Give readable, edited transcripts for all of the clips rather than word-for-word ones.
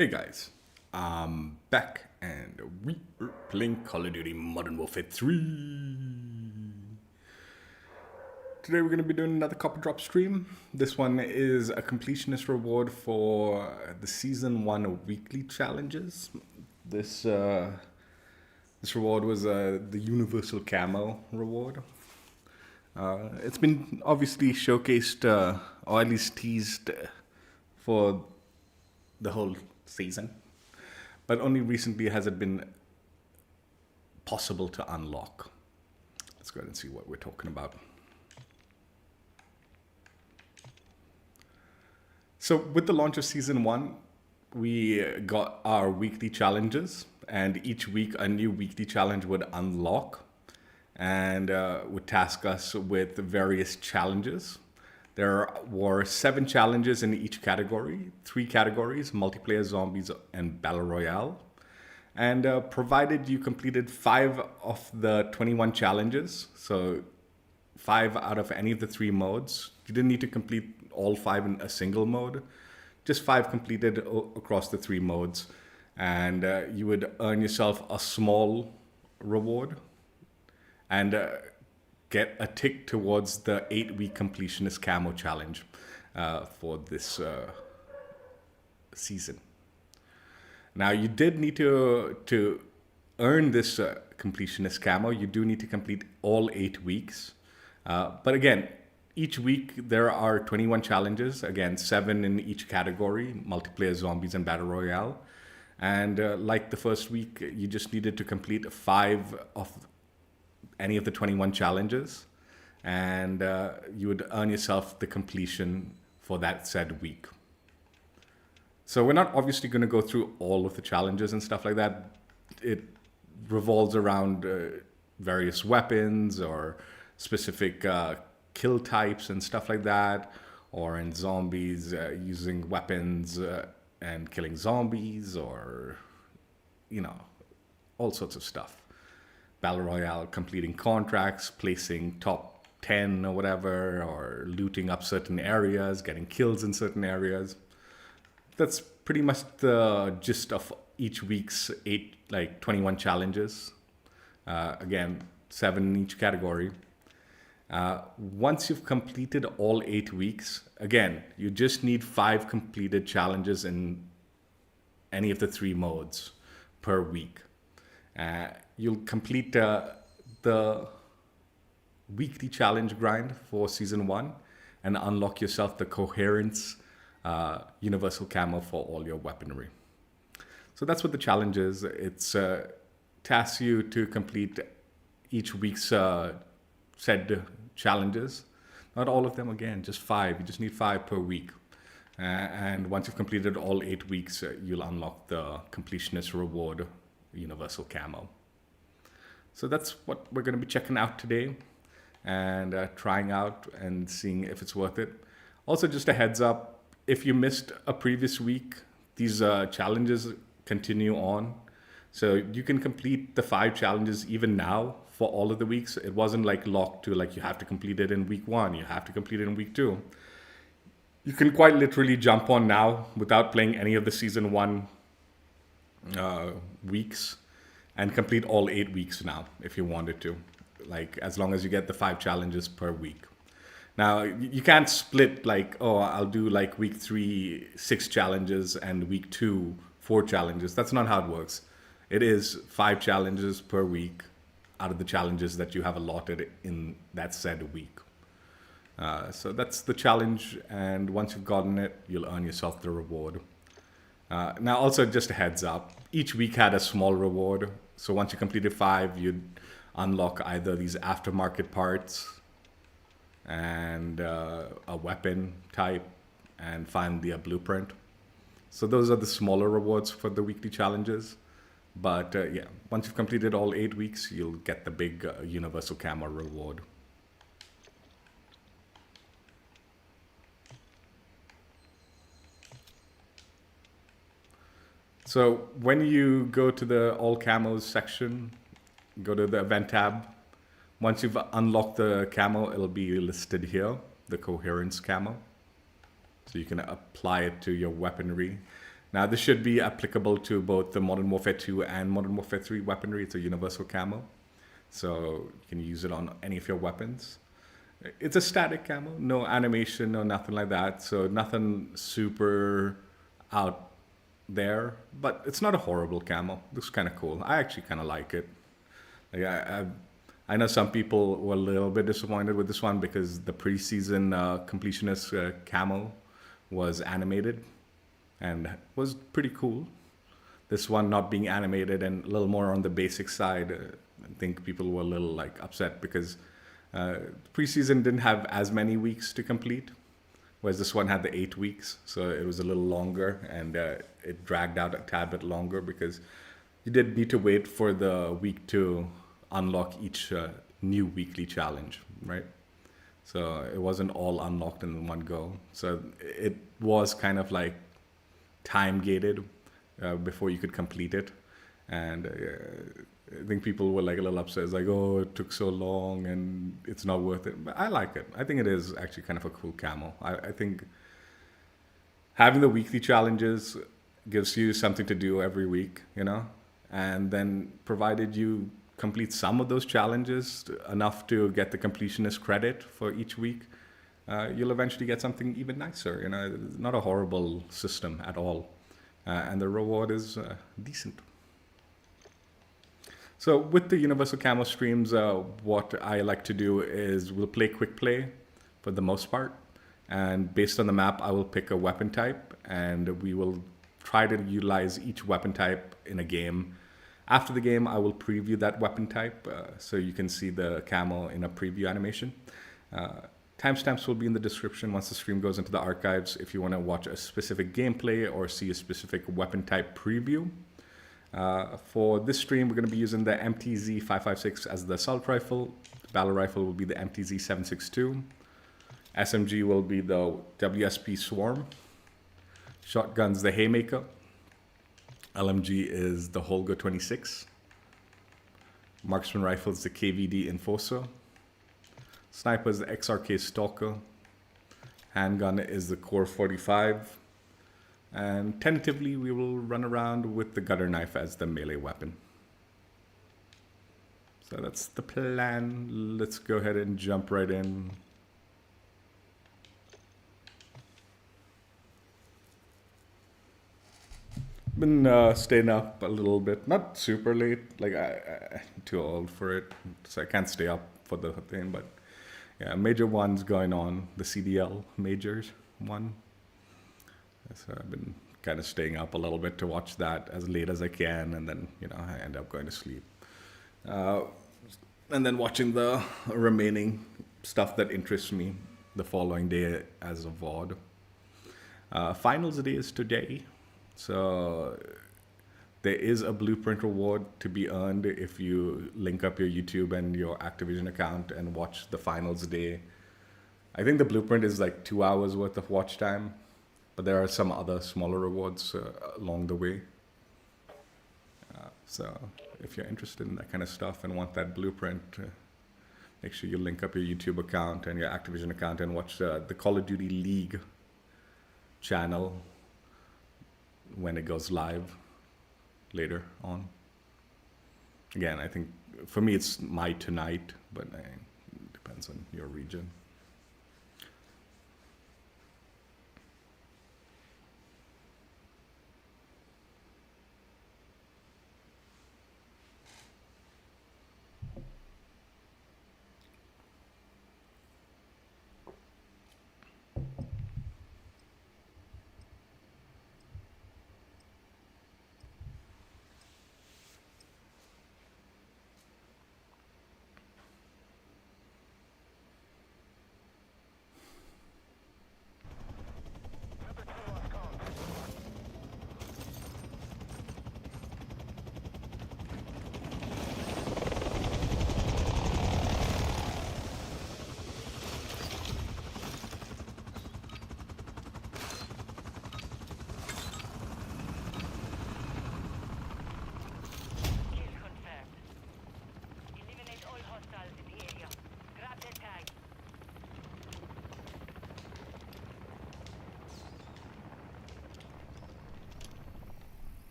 Hey guys, I'm back and we are playing Call of Duty Modern Warfare 3. Today we're going to be doing another copper drop stream. This one is a completionist reward for the Season 1 weekly challenges. This reward was the Universal Camo reward. It's been obviously showcased, or at least teased for the whole season, but only recently has it been possible to unlock. Let's go ahead and see what we're talking about. So with the launch of Season 1, we got our weekly challenges, and each week a new weekly challenge would unlock and would task us with various challenges. There were 7 challenges in each category, 3 categories: multiplayer, zombies, and battle royale. And provided you completed 5 of the 21 challenges, so 5 out of any of the 3 modes, you didn't need to complete all 5 in a single mode, just 5 completed across the 3 modes, and you would earn yourself a small reward and get a tick towards the 8-week completionist camo challenge for this season. Now, you did need to earn this completionist camo. You do need to complete all 8 weeks. But again, each week there are 21 challenges. Again, 7 in each category: multiplayer, zombies, and battle royale. And like the first week, you just needed to complete 5 of any of the 21 challenges, and you would earn yourself the completion for that said week. So we're not obviously going to go through all of the challenges and stuff like that. It revolves around various weapons or specific kill types and stuff like that, or in zombies using weapons and killing zombies, or all sorts of stuff. Battle royale, completing contracts, placing top 10 or whatever, or looting up certain areas, getting kills in certain areas. That's pretty much the gist of each week's 21 challenges. Again, 7 in each category. Once you've completed all 8 weeks, again, you just need 5 completed challenges in any of the 3 modes per week. You'll complete the weekly challenge grind for Season 1 and unlock yourself the Coherence Universal Camo for all your weaponry. So that's what the challenge is. It's tasks you to complete each week's said challenges. Not all of them, again, just 5. You just need 5 per week. And once you've completed all 8 weeks, you'll unlock the completionist reward, Universal Camo. So that's what we're going to be checking out today and trying out and seeing if it's worth it. Also, just a heads up, if you missed a previous week, these challenges continue on. So you can complete the 5 challenges even now for all of the weeks. It wasn't locked to you have to complete it in week 1, you have to complete it in week 2. You can quite literally jump on now without playing any of the Season 1 weeks and complete all 8 weeks now if you wanted to, as long as you get the 5 challenges per week. Now, you can't split I'll do week 3 6 challenges and week 2 4 challenges. That's not how it works. It is 5 challenges per week out of the challenges that you have allotted in that said week. So that's the challenge, and once you've gotten it, you'll earn yourself the reward. Now, also just a heads up, each week had a small reward. So once you completed 5, you'd unlock either these aftermarket parts and a weapon type and finally a blueprint. So those are the smaller rewards for the weekly challenges. But yeah, once you've completed all 8 weeks, you'll get the big Universal Camo reward. So when you go to the All Camos section, go to the Event tab. Once you've unlocked the camo, it'll be listed here, the Coherence camo. So you can apply it to your weaponry. Now, this should be applicable to both the Modern Warfare 2 and Modern Warfare 3 weaponry. It's a universal camo, so you can use it on any of your weapons. It's a static camo, no animation or nothing like that, so nothing super out there, but it's not a horrible camo. It looks kind of cool. I actually kind of like it. Like I know some people were a little bit disappointed with this one because the preseason completionist camo was animated and was pretty cool. This one not being animated and a little more on the basic side, I think people were a little like upset because preseason didn't have as many weeks to complete, whereas this one had the 8 weeks, so it was a little longer and it dragged out a tad bit longer because you did need to wait for the week to unlock each new weekly challenge, right? So it wasn't all unlocked in one go. So it was kind of like time gated before you could complete it. And I think people were like a little upset. It's like, oh, it took so long and it's not worth it. But I like it. I think it is actually kind of a cool camo. I think having the weekly challenges gives you something to do every week, you know? And then provided you complete some of those challenges enough to get the completionist credit for each week, you'll eventually get something even nicer. You know, it's not a horrible system at all. And the reward is decent. So with the Universal Camo streams, what I like to do is we'll play quick play for the most part. And based on the map, I will pick a weapon type and we will try to utilize each weapon type in a game. After the game, I will preview that weapon type so you can see the camo in a preview animation. Timestamps will be in the description once the stream goes into the archives if you want to watch a specific gameplay or see a specific weapon type preview. For this stream, we're going to be using the MTZ 556 as the assault rifle. The battle rifle will be the MTZ 762. SMG will be the WSP Swarm. Shotgun's the Haymaker. LMG is the Holger 26. Marksman rifle is the KVD Enforcer. Sniper is the XRK Stalker. Handgun is the Core 45. And tentatively, we will run around with the gutter knife as the melee weapon. So that's the plan. Let's go ahead and jump right in. Been staying up a little bit, not super late, like I'm too old for it, so I can't stay up for the thing, but yeah, major one's going on, the CDL majors one. So I've been kind of staying up a little bit to watch that as late as I can, and then, you know, I end up going to sleep. And then watching the remaining stuff that interests me the following day as a VOD. Finals day is today. So there is a blueprint reward to be earned if you link up your YouTube and your Activision account and watch the finals day. I think the blueprint is like 2 hours worth of watch time, but there are some other smaller rewards along the way. So if you're interested in that kind of stuff and want that blueprint, make sure you link up your YouTube account and your Activision account and watch the Call of Duty League channel when it goes live later on. Again, I think for me it's my tonight, but it depends on your region.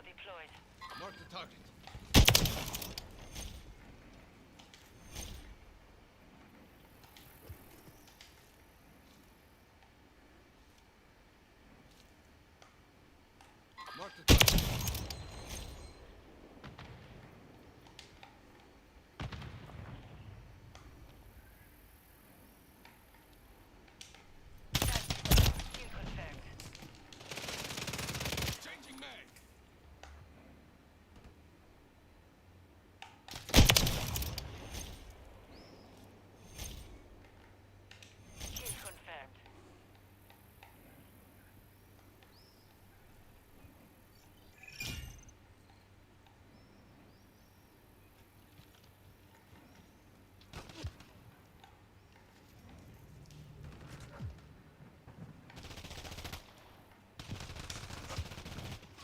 deployed. Mark the target. Mark the target. Kill confirmed. Changing mag. Kill confirmed.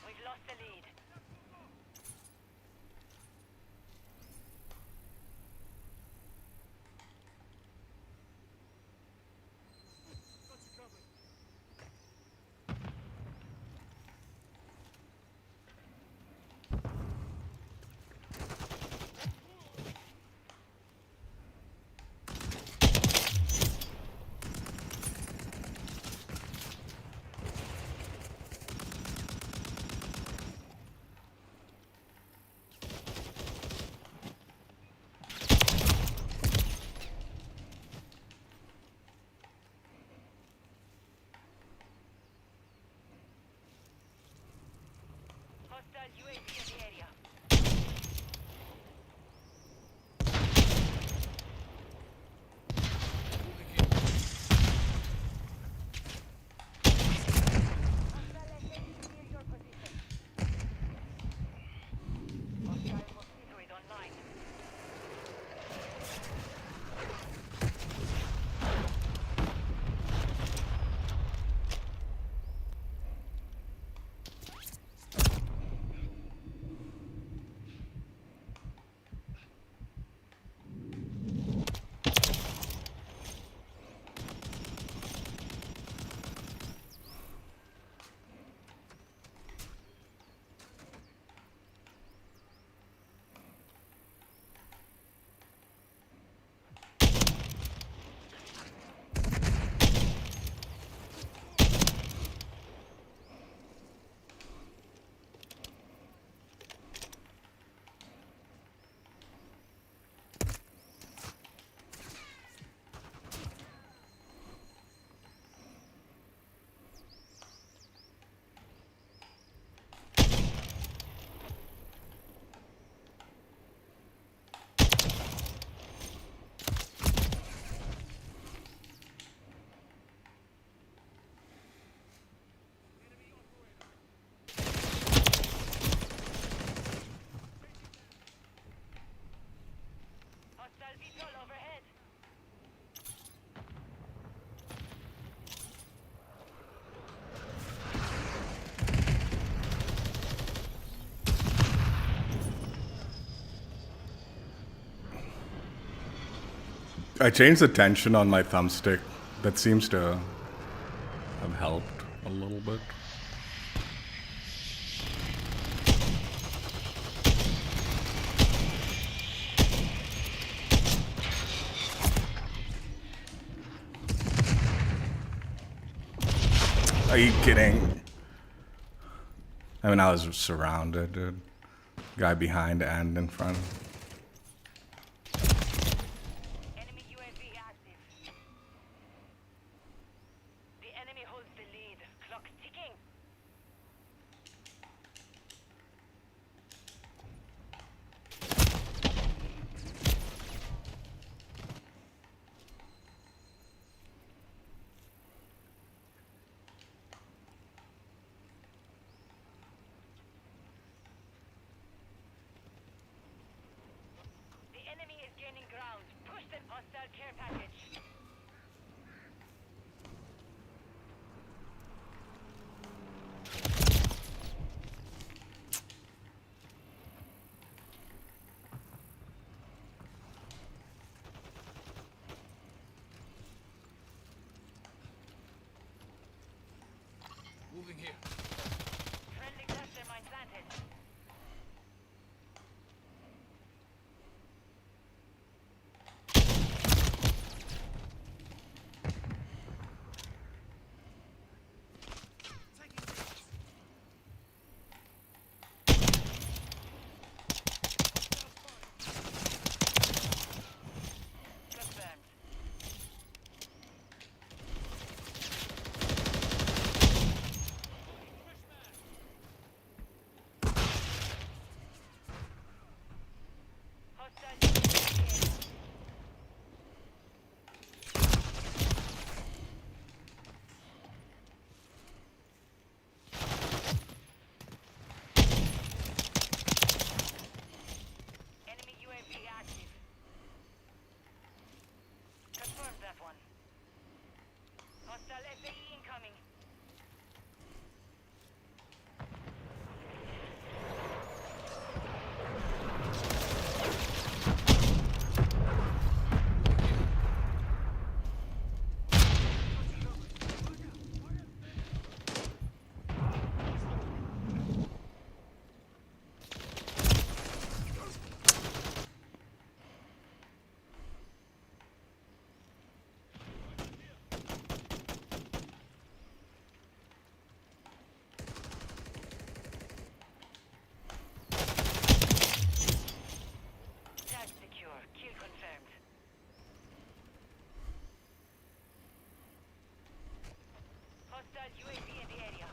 We've lost the lead. Got you covered. Hostile UAV in the area. Moving here. Hostile SMG near your position. Hostile mosquito is online. Hostile VTOL overhead. I changed the tension on my thumbstick. That seems to have helped a little bit. Are you kidding? I mean, I was surrounded, dude. Guy behind and in front. Enemy UAV active. The enemy holds the lead. Clock ticking. The enemy is gaining ground. Push them. Hostile care package. Moving here. Friendly cluster mine planted. UAV incoming. Tag secure. Kill confirmed. Hostile UAV in the area.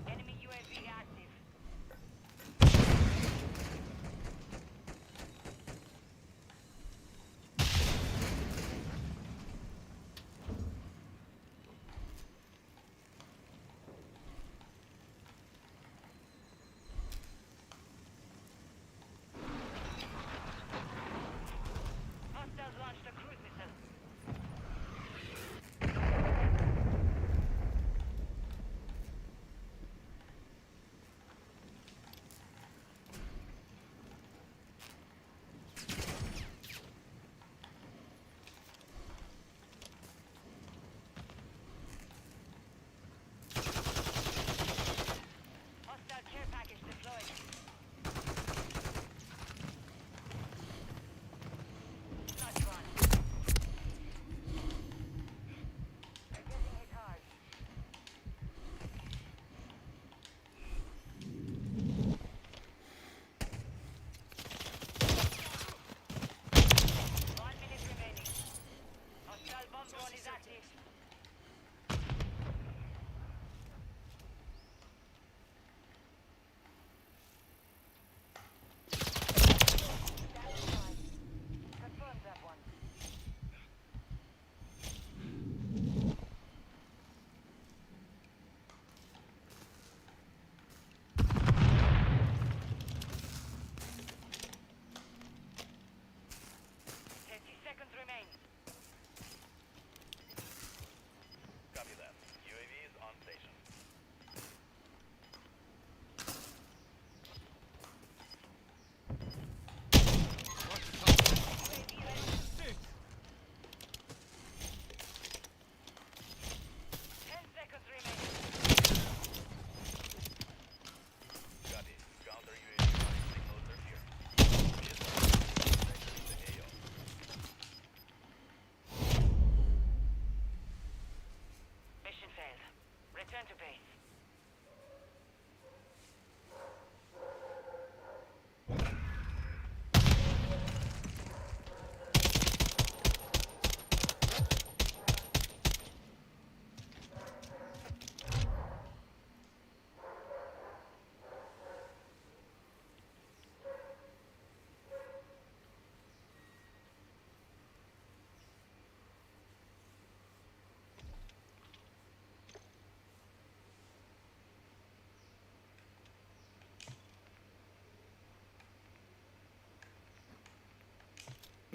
Enemy UAV active. Hostiles launched a cruise missile. Hostile care package deployed. Not run. They're getting hit hard. One minute remaining. Hostile bomb drone is active. Confirm that one. Seconds remain. Copy that. UAV is on station. UAV ready. Six. 10 seconds remaining. Copy. Counter UAV signals are here. The AO. Mission failed. Return to base.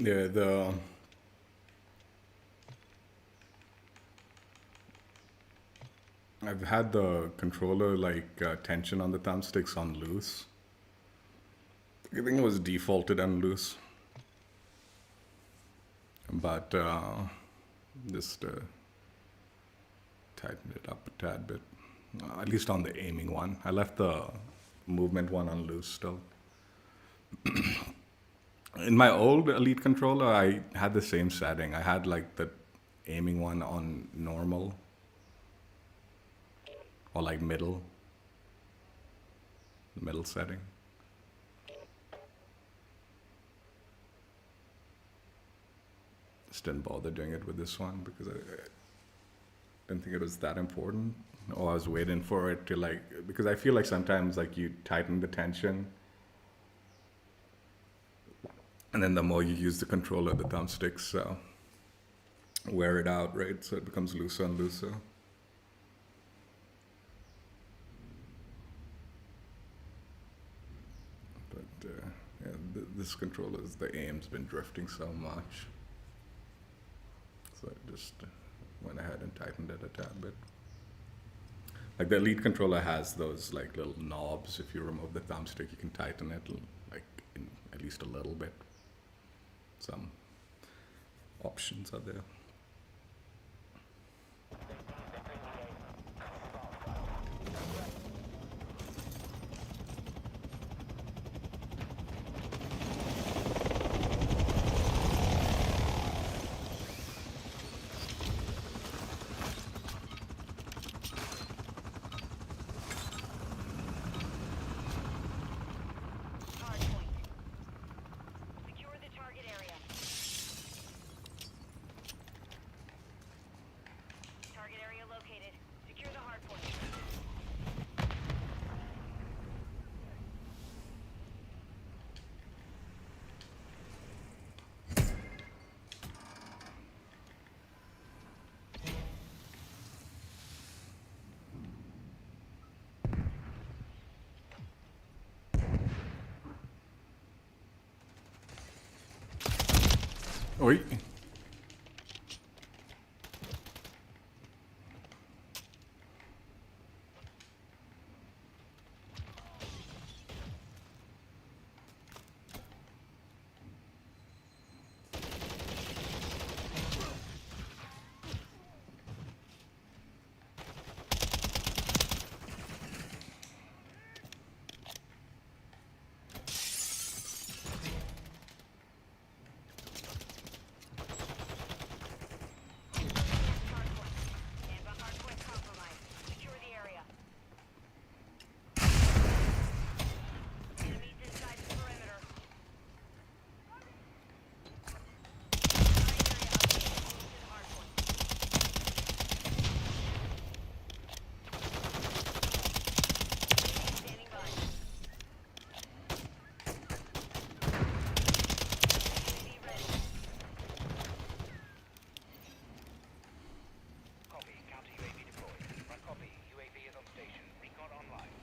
Yeah, I've had the controller tension on the thumbsticks on loose. I think it was defaulted on loose, but just tighten it up a tad bit. At least on the aiming one. I left the movement one on loose still. In my old Elite controller, I had the same setting. I had like the aiming one on normal or like middle setting. Just didn't bother doing it with this one because I didn't think it was that important. Or I was waiting for it to because I feel like sometimes you tighten the tension and then the more you use the controller, the thumbsticks wear it out, right? So it becomes looser and looser. But yeah, this controller, the aim's been drifting so much. So I just went ahead and tightened it a tad bit. Like the Elite controller has those like little knobs. If you remove the thumbstick, you can tighten it like in at least a little bit. Some options are there. Hardpoint. Secure the target area. Target area located. Secure the hardpoint. Oi. Stand by hardpoint compromised. Secure the area. Enemies inside the perimeter. Target area updated. Move to the hardpoint. Standing by. UAV ready. Copy. Counter UAV deployed. Front copy. UAV is on station. Recon online.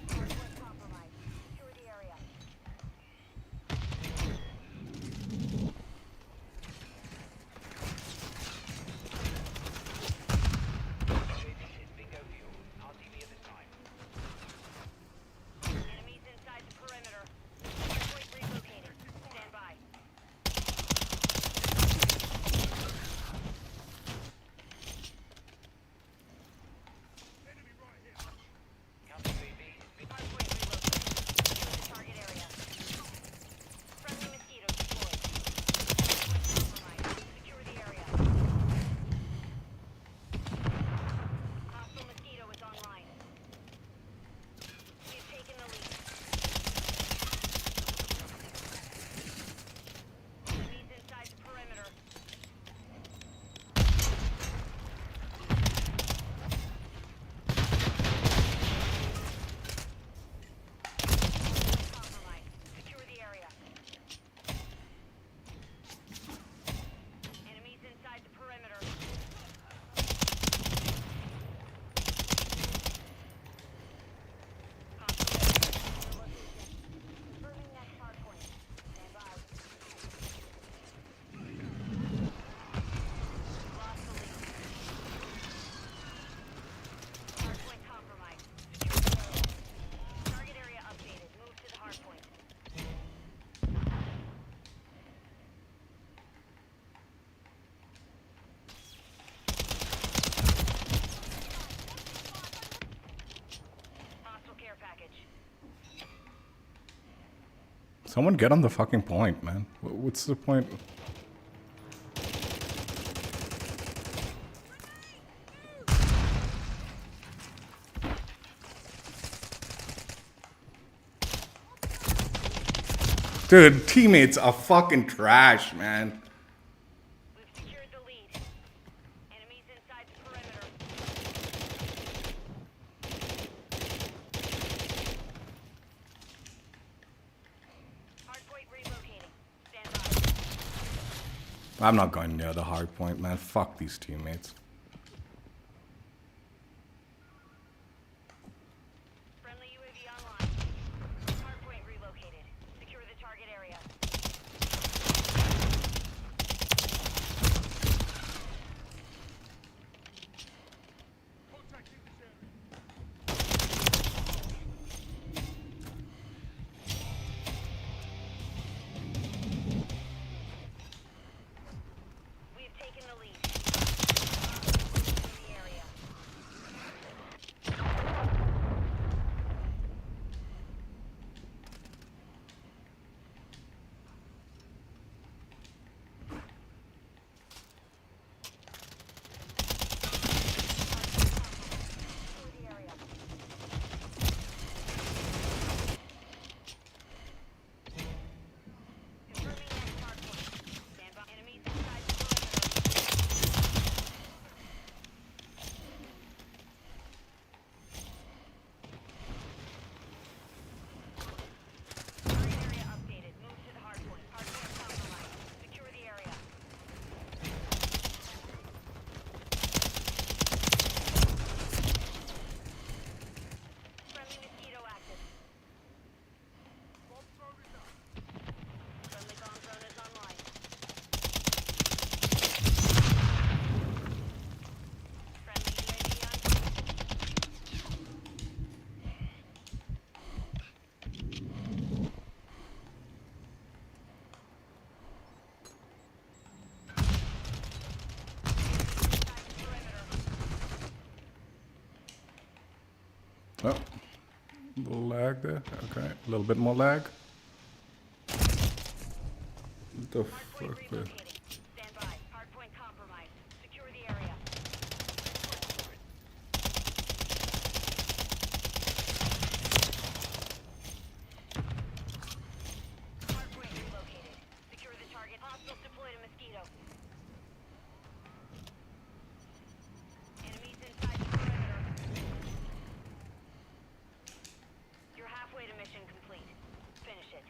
Hardpoint compromised. Secure the area. UAV is bingo fuel. RTV at this time. Enemies inside the perimeter. Hardpoint relocated. Stand by. Enemy right here. Counter UAV is bingo. Hardpoint relocated. Secure the target area. Friendly mosquito deployed. Hardpoint compromised. Secure the area. Hostile mosquito is online. We've taken the lead. Enemies inside the perimeter. Compromised. Secure the area. Enemies inside the perimeter. Confirming next hardpoint. Stand by. Lost the lead. Hardpoint compromised. Secure the area. Target area updated. Move to the hardpoint. Hostile care package. Someone get on the fucking point, man. What's the point? Dude, teammates are fucking trash, man. We've secured the lead. Enemies inside the perimeter. I'm not going near the hard point, man. Fuck these teammates. Friendly UAV online. Hardpoint relocated. Secure the target area. Contact in this area. We have taken the lead. In the area. Secure the area. Confirming next hardpoint. Stand by. Enemies inside the perimeter. Target area updated. Move to the hardpoint. Hardpoint compromised. Secure the area. Friendly mosquito active. Bomb drone is up. Friendly bomb drone is online. Friendly UAV on. Inside the perimeter. Oh, a little lag there. Okay, a little bit more lag. What the Hardpoint fuck, man? relocating. Stand by. Hardpoint compromised. Secure the area. Hardpoint relocated. Secure the target. Hostiles deployed a mosquito. Enemies inside the perimeter. You're halfway to mission complete. Finish it.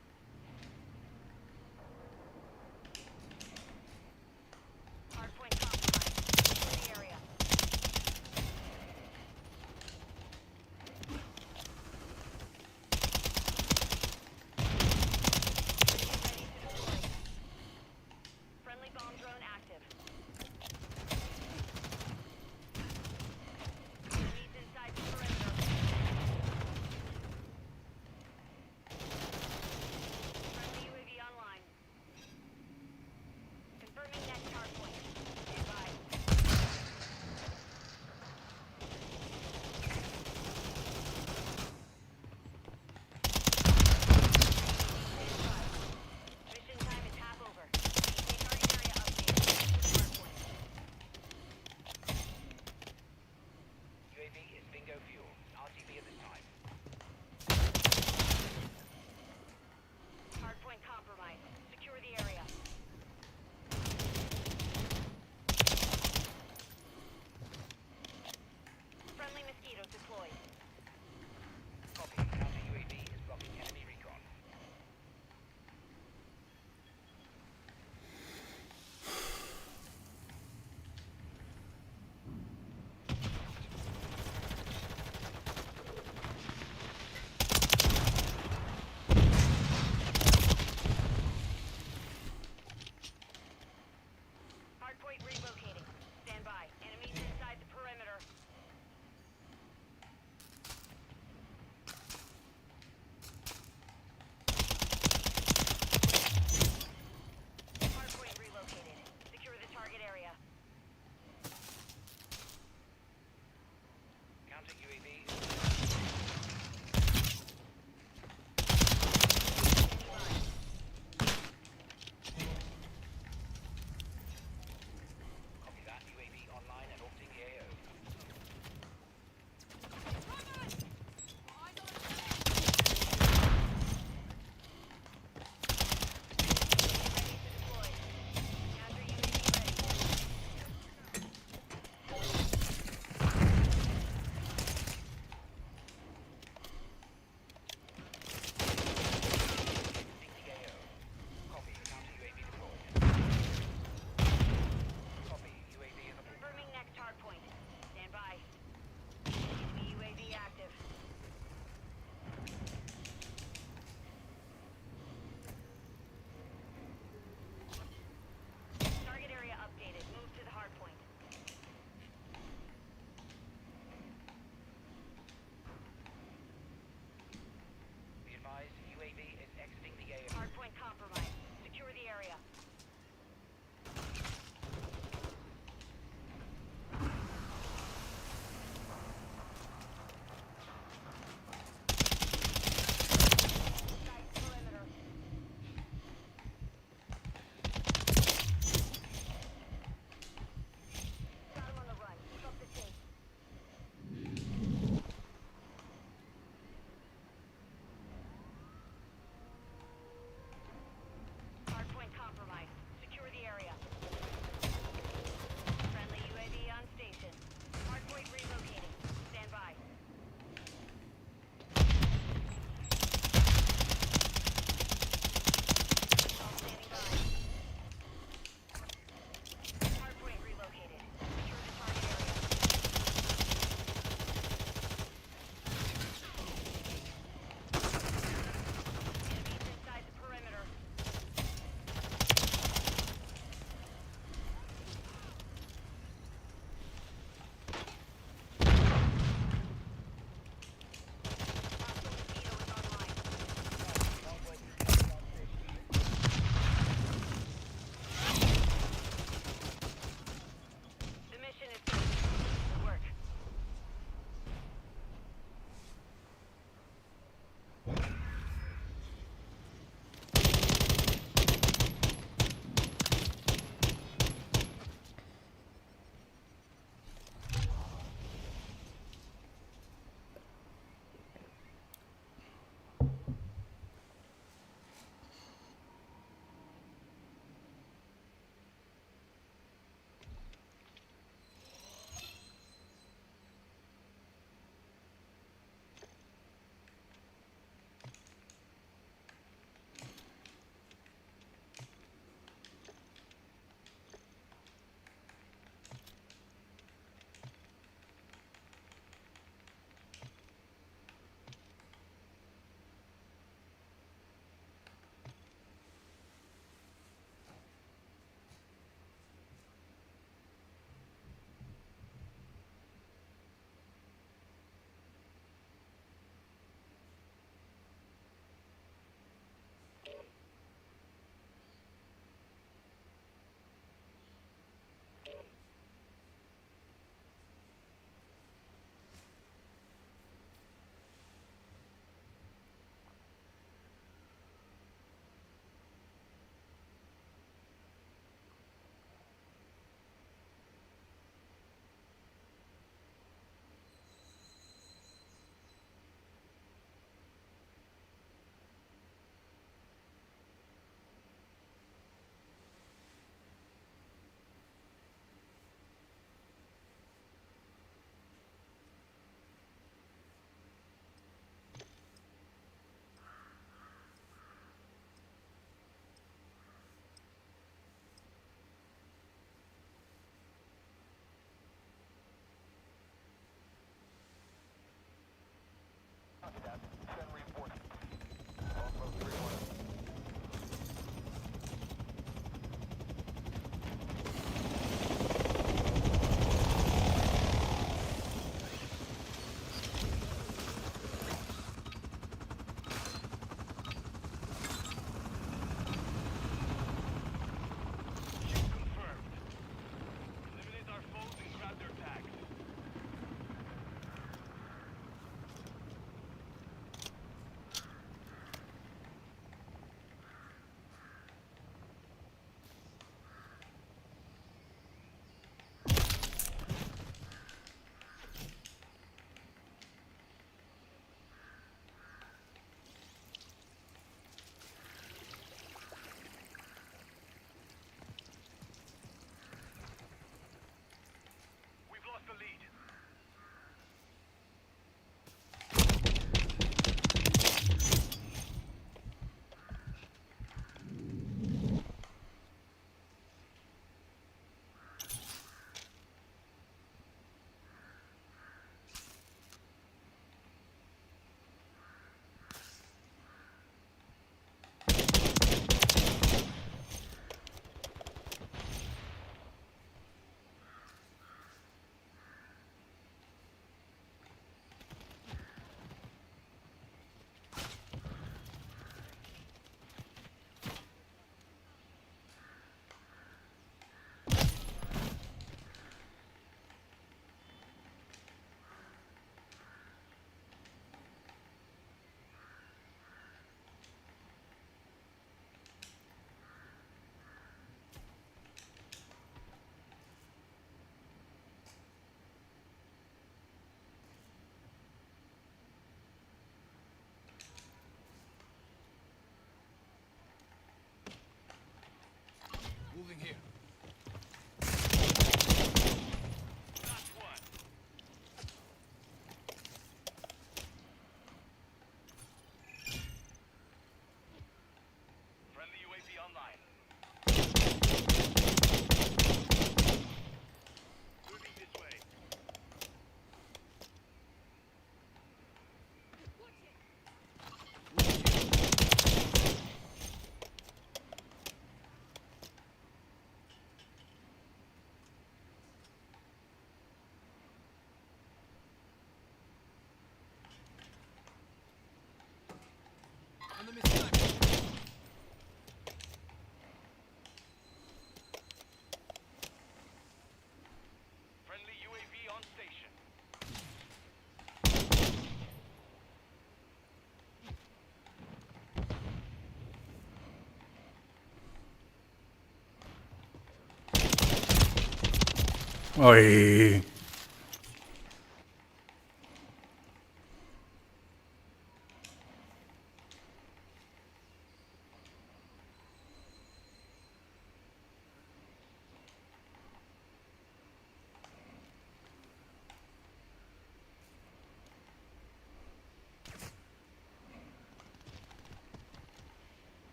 Oi.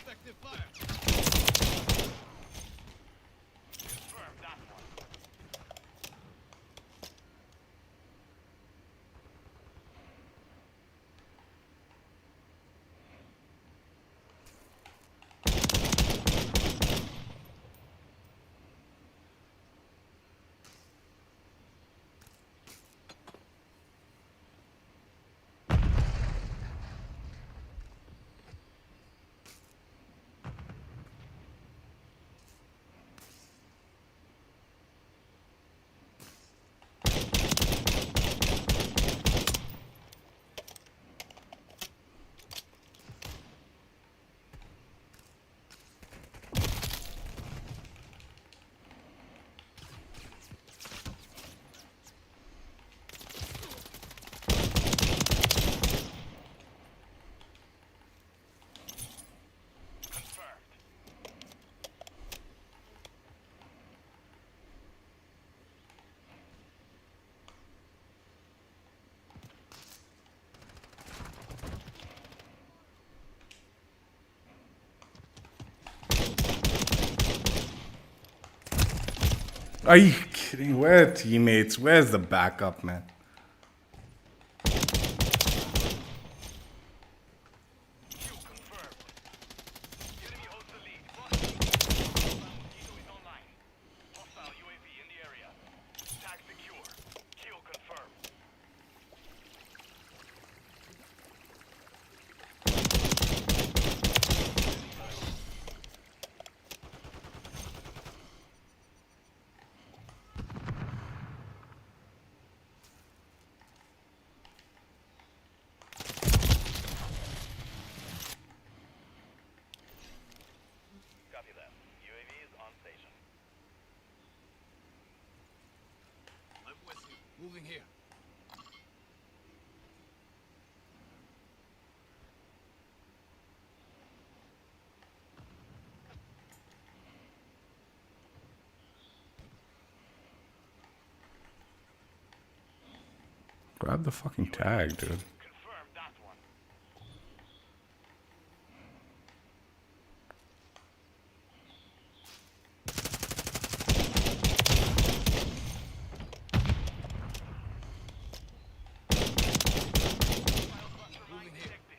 Effective fire. Confirm that one. Confirmed. Are you kidding? Where are teammates? Where's the backup, man? Kill confirmed. The enemy holds the lead. Mosquito is online. Hostile UAV in the area. Tag secure. Kill confirmed. Copy that. UAV is on station. I'm with you. Moving here. Grab the fucking tag, dude. Confirm that one. Moving here. Detected.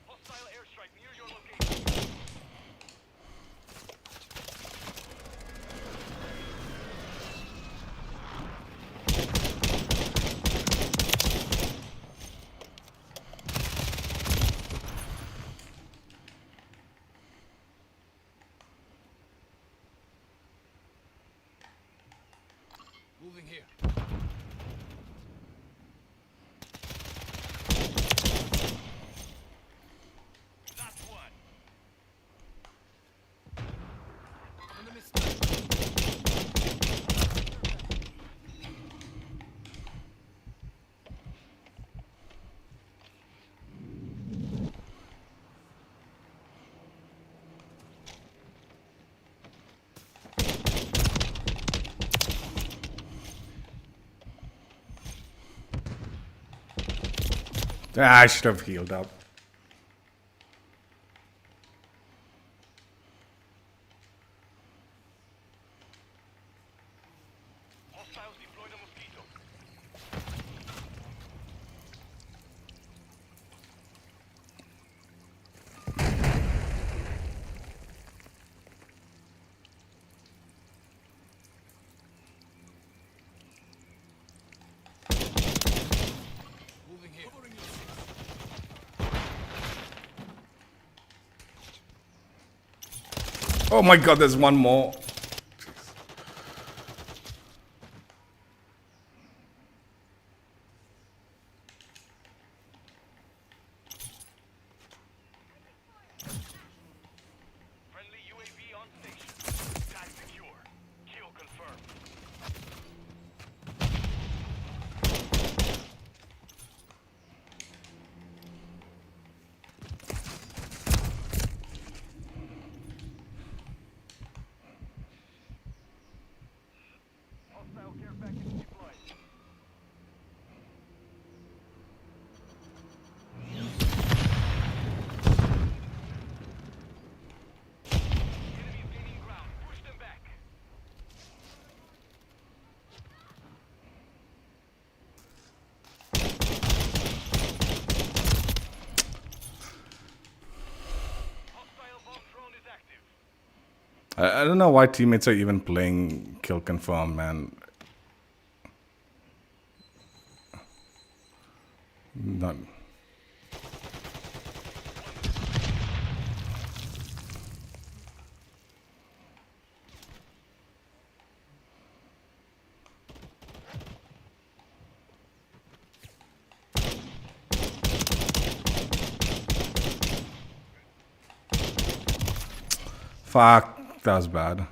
Hostile airstrike near your location. Moving here. That's one. Enemy spotted. Ah, I should have healed up. Hostiles deployed a mosquito. Moving here. Covering you. Oh my god, there's one more. I don't know why teammates are even playing kill confirm, man. Not. Fuck, that was bad.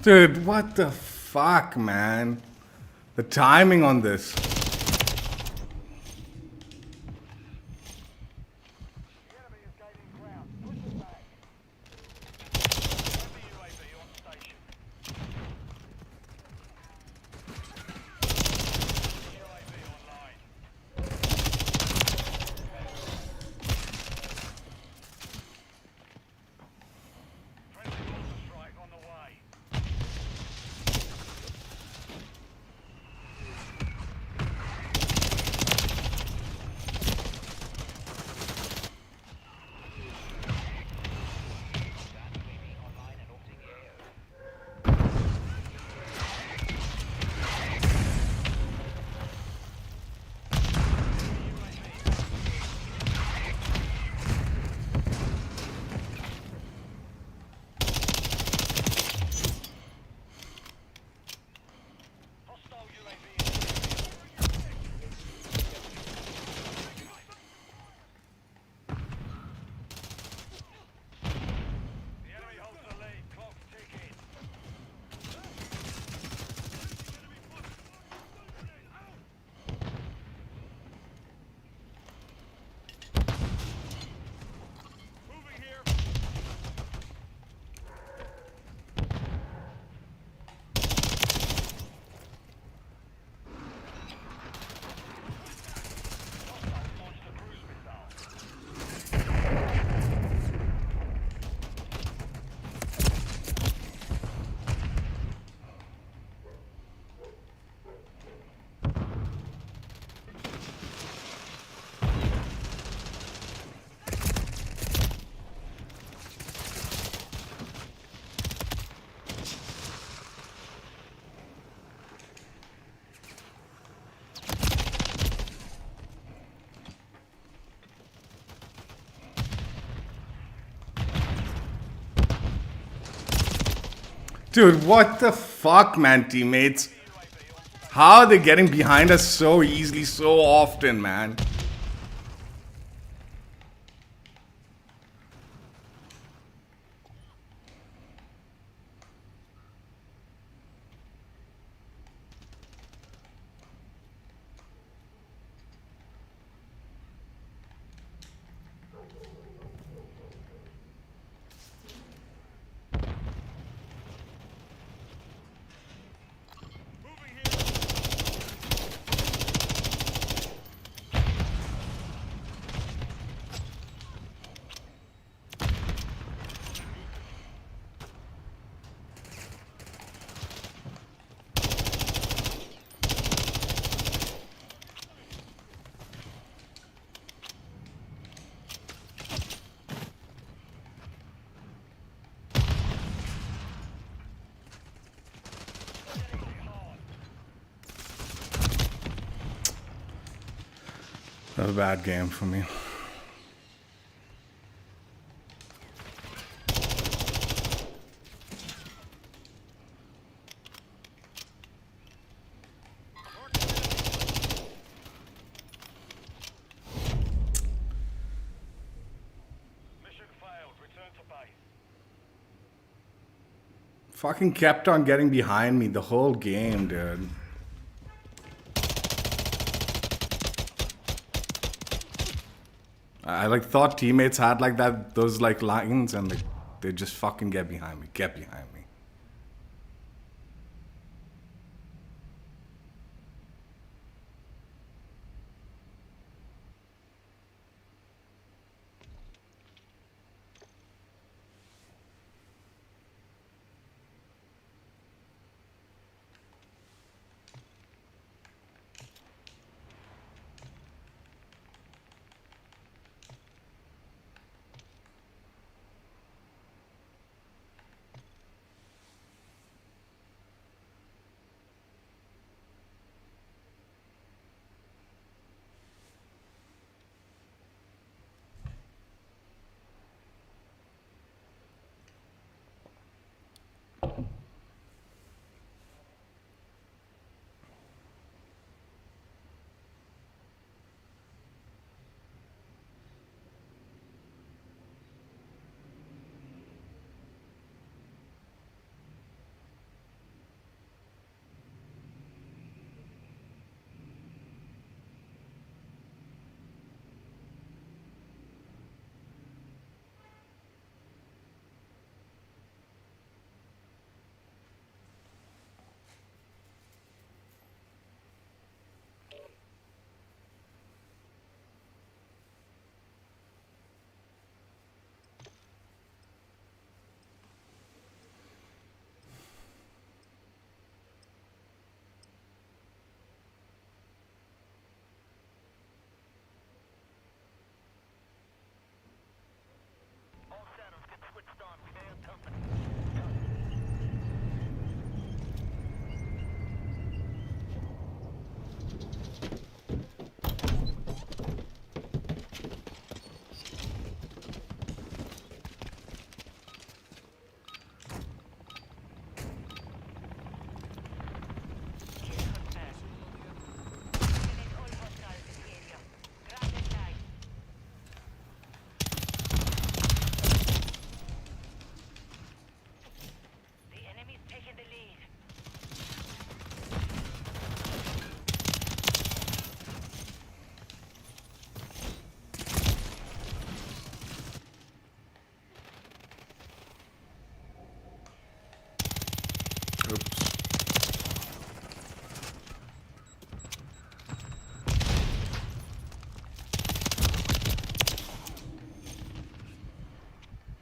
Dude, what the fuck, man? The timing on this. The enemy is gaining ground. Push it back. Heavy UAV on station. UAV online. Friendly mortar strike on the way. Hostile UAV. The enemy holds the lead. Clock's ticking. Moving here. Hostile launched a cruise missile. Dude, what the fuck, man, teammates? How are they getting behind us so easily, so often, man? Moving here. That was a bad game for me. Mission failed. Return to base. Fucking kept on getting behind me the whole game, dude. I like thought teammates had like that those like lines and they just fucking get behind me.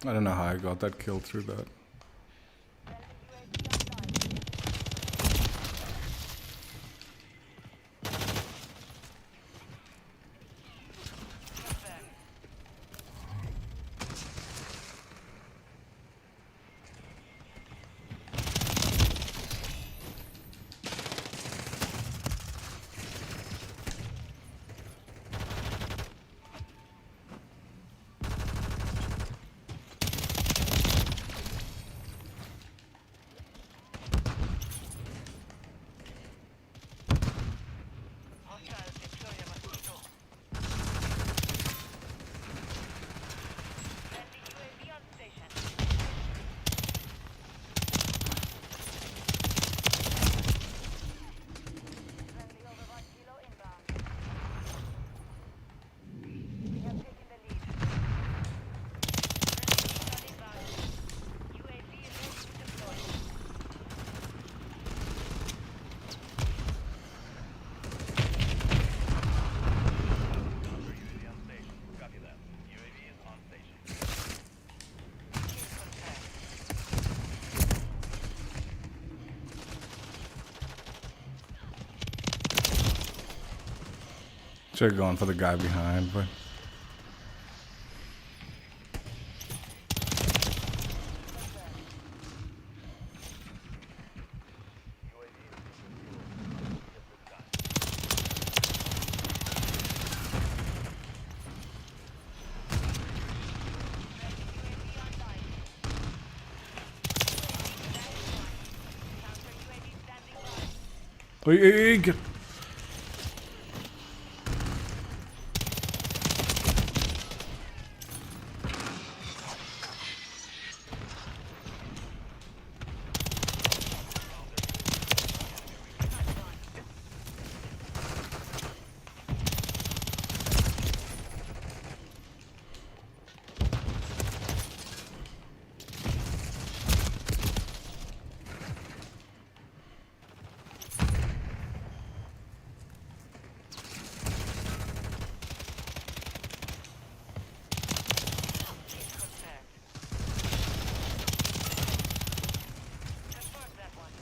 I don't know how I got that kill through that. Hostiles deploying mosquito. Friendly UAV on station. Friendly Overwatch Kilo inbound. We have taken the lead. Friendly inbound. UAV is ready to deploy. UAV on station. Copy that. UAV is on station. Kill confirmed. Should have gone for the guy behind, but UAV online. Counter UAV standing by. Oi, oi, oi, get. Kill confirmed. Confirm that one.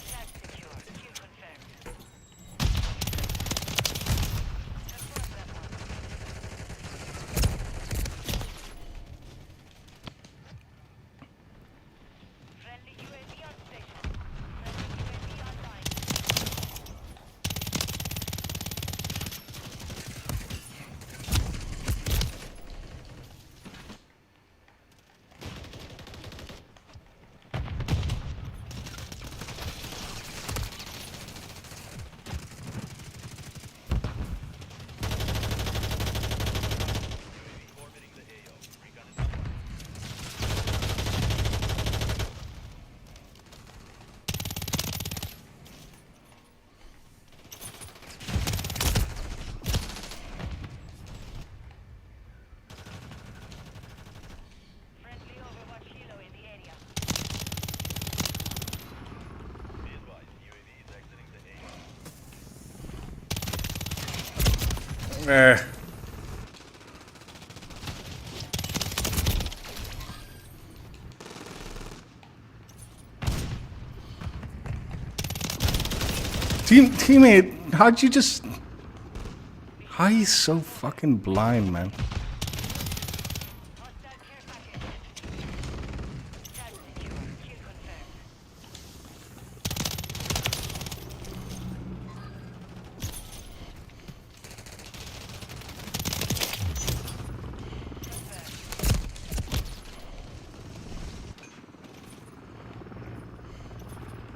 Tag secure. Kill confirmed. Confirm that one. Friendly UAV on station. Friendly UAV online. Orbiting the AO. Recon is up. Friendly Overwatch Kilo in the area. Be advised, UAV is exiting the AO. Eh. Teammate, how'd you just? How are you so fucking blind, man? Hostile care package. Tag secure. Kill confirmed.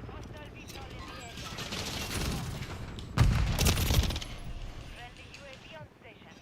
Hostile VTOL in the area. Friendly UAV on station.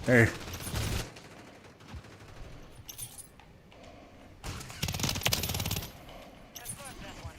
Hey. Confirmed that one.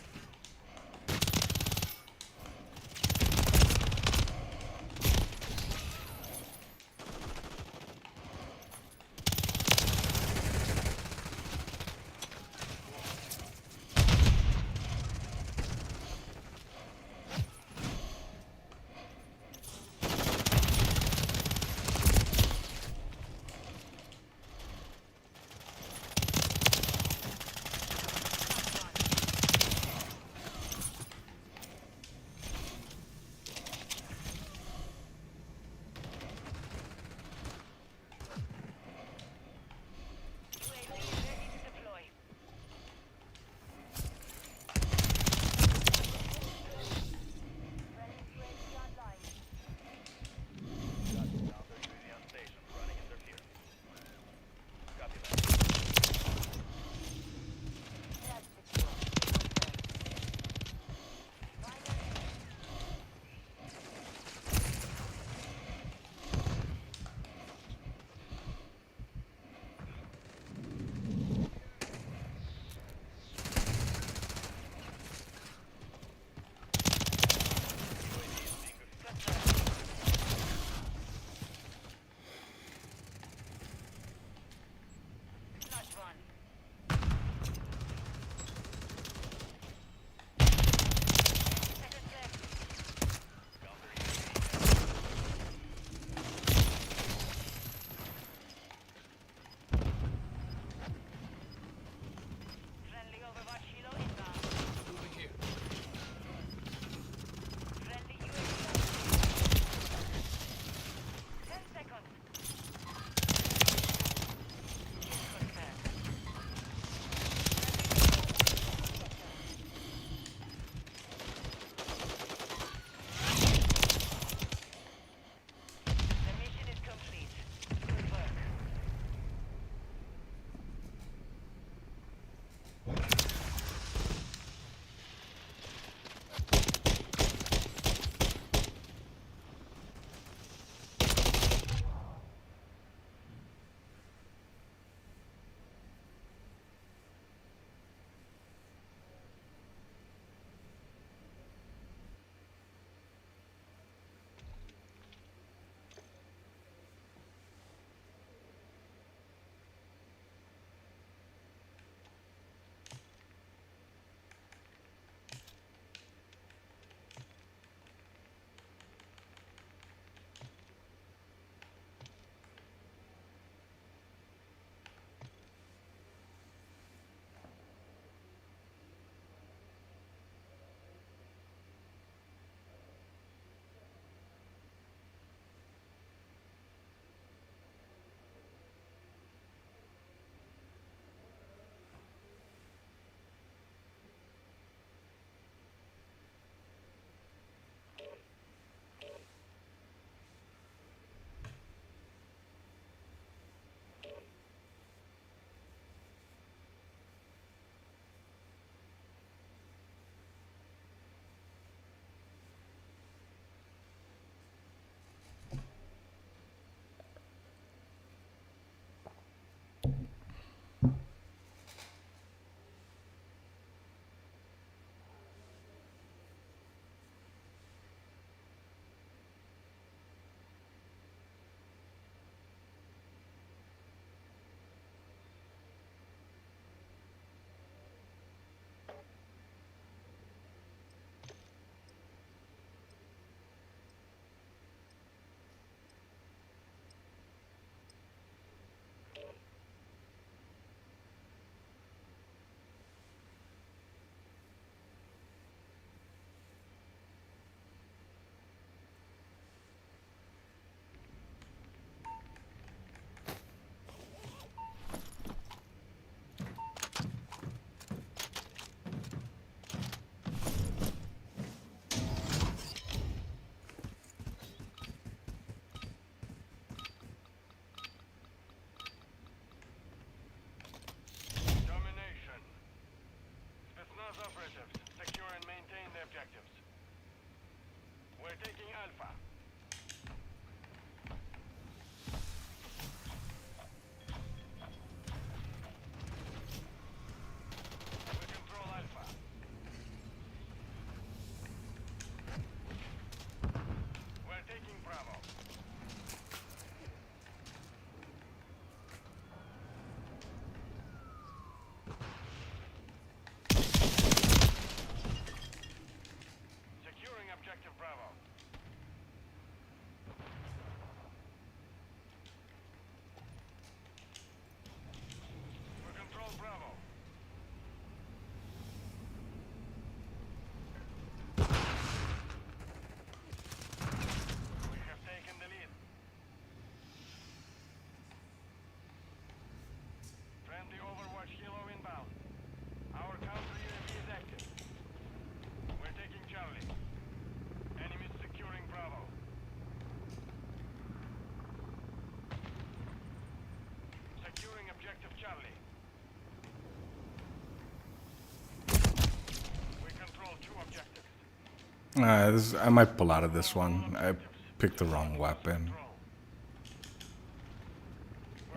I might pull out of this one. I picked the wrong weapon.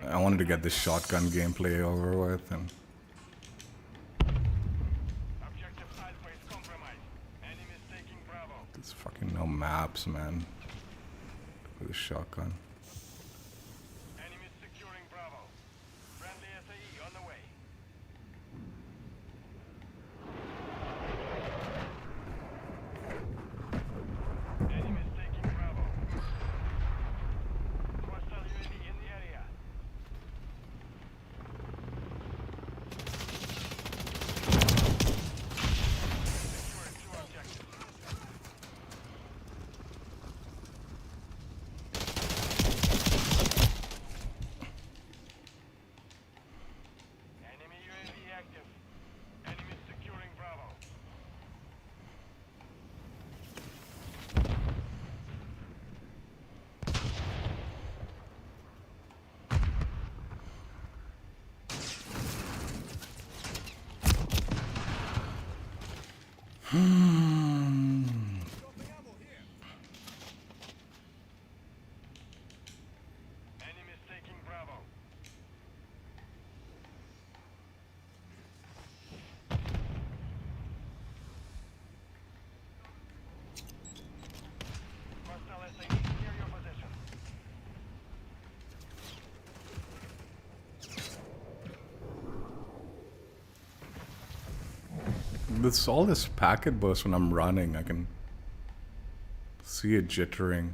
I wanted to get this shotgun gameplay over with, and Objective Alpha is compromised. Enemies taking Bravo. there's fucking no maps, man. With a shotgun. Enemies securing Bravo. Friendly SAE on the way. Enemies taking Bravo. Hostile UAV in the area. Securing two objectives. Enemy UAV active. Enemies securing Bravo. Enemies taking Bravo. Hostile SAE near your position. With all this packet burst when I'm running, I can see it jittering.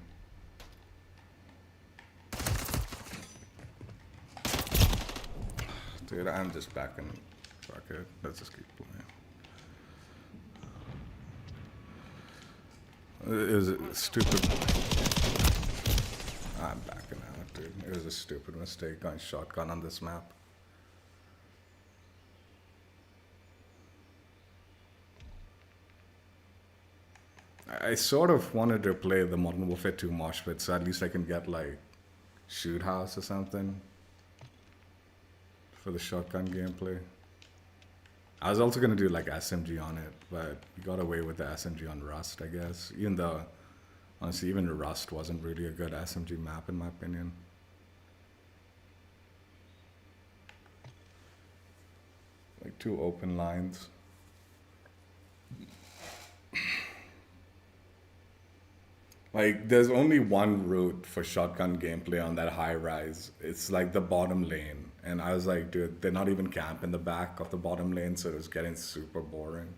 Dude, I'm just backing. Fuck it. Let's just keep playing. It was a stupid. I'm backing out, dude. It was a stupid mistake going shotgun on this map. I sort of wanted to play the Modern Warfare 2 mosh pit, so at least I can get like shoot house or something for the shotgun gameplay. I was also gonna do like SMG on it, but we got away with the SMG on Rust, I guess. Even though, honestly, even Rust wasn't really a good SMG map in my opinion. Like two open lines. Like, there's only one route for shotgun gameplay on that high rise. It's like the bottom lane. And I was like, dude, they're not even camp in the back of the bottom lane, so it was getting super boring.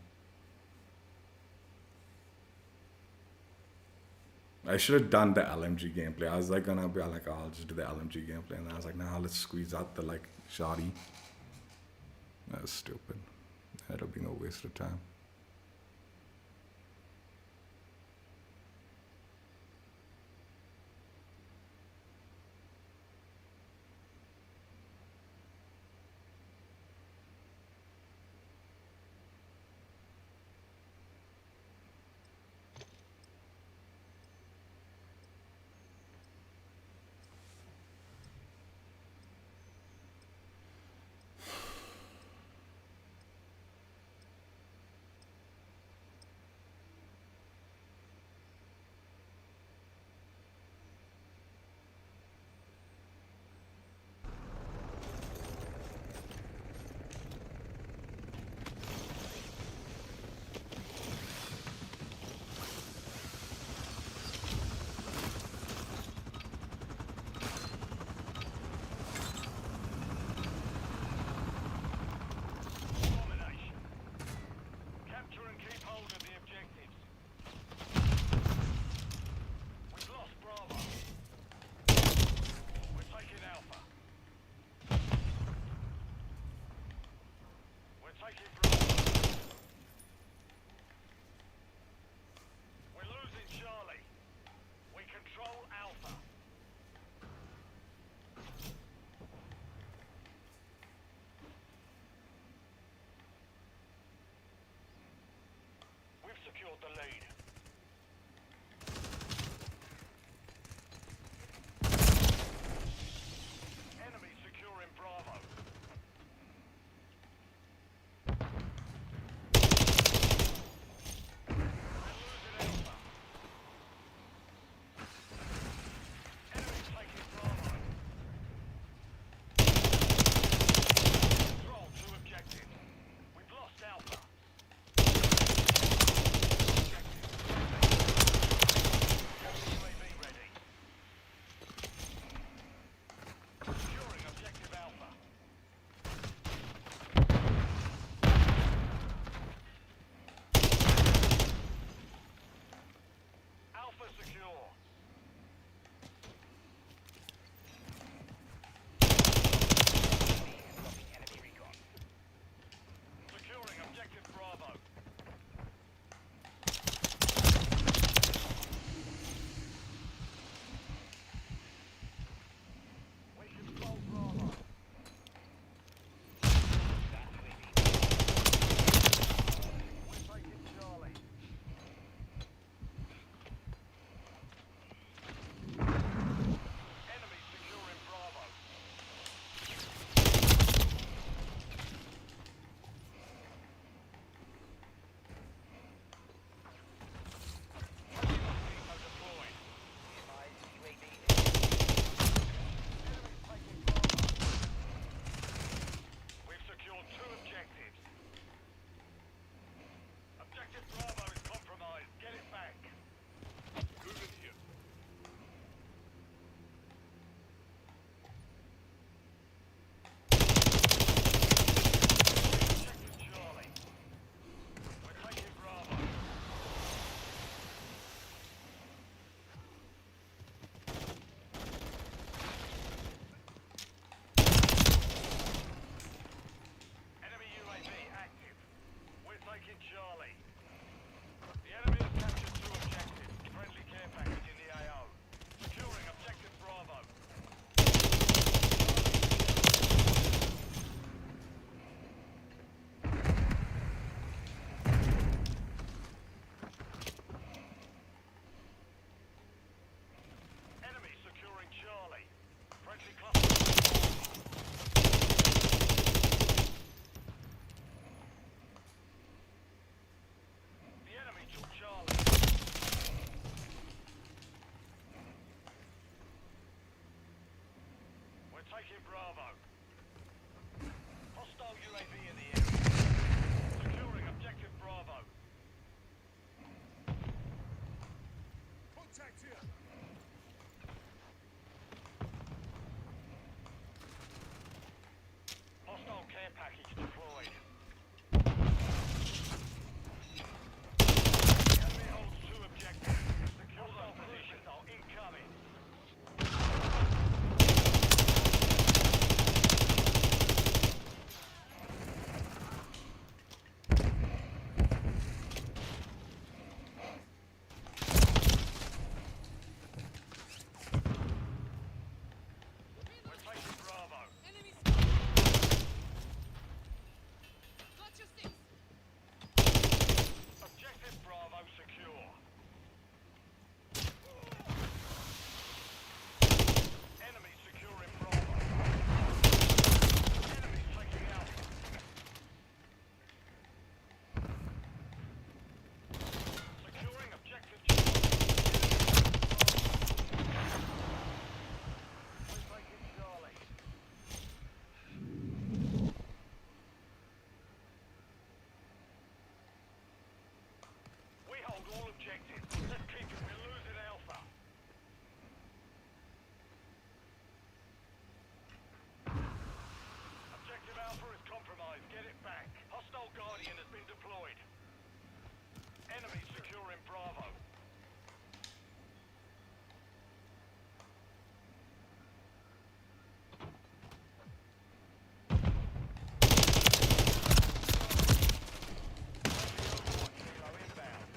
I should have done the LMG gameplay. I was like gonna be like, oh, I'll just do the LMG gameplay. And I was like, nah, let's squeeze out the like shoddy. That was stupid. That'll be no waste of time. We're taking Bravo. Hostile UAV in the area. Securing objective Bravo. Contact here. Hostile care package deployed. Enemy holds 2 objectives. Secure those positions are incoming. We're taking Bravo. Enemy got your six. Objective Bravo secure. Enemy securing Bravo. Enemy taking Alpha. Securing objective Charlie. We're taking Charlie. We hold all objectives. Let's keep it. We're losing Alpha. Objective Alpha is compromised. Get it back. Hostile Guardian has been deployed. Enemy securing Bravo. Kilo inbound.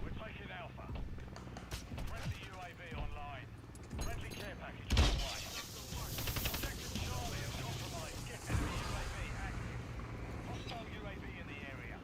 We're taking Alpha. Friendly UAV online. Friendly care package on the way. Objective Charlie is compromised. Get enemy UAV active. Hostile UAV in the area.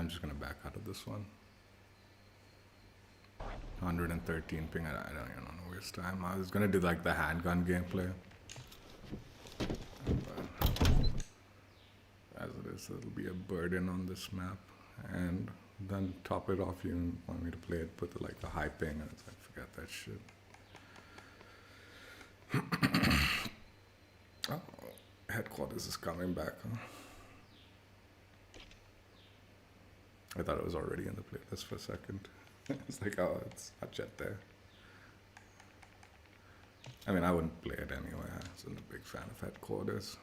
I'm just gonna back out of this one. 113 ping. I don't even want to waste time. I was gonna do like the handgun gameplay. But as it is, it'll be a burden on this map. And then top it off, you want me to play it, put like a high ping, and it's like, forget that shit. Oh, headquarters is coming back, huh? I thought it was already in the playlist for a second. It's like, oh, it's not yet there. I mean, I wouldn't play it anyway. I wasn't a big fan of headquarters.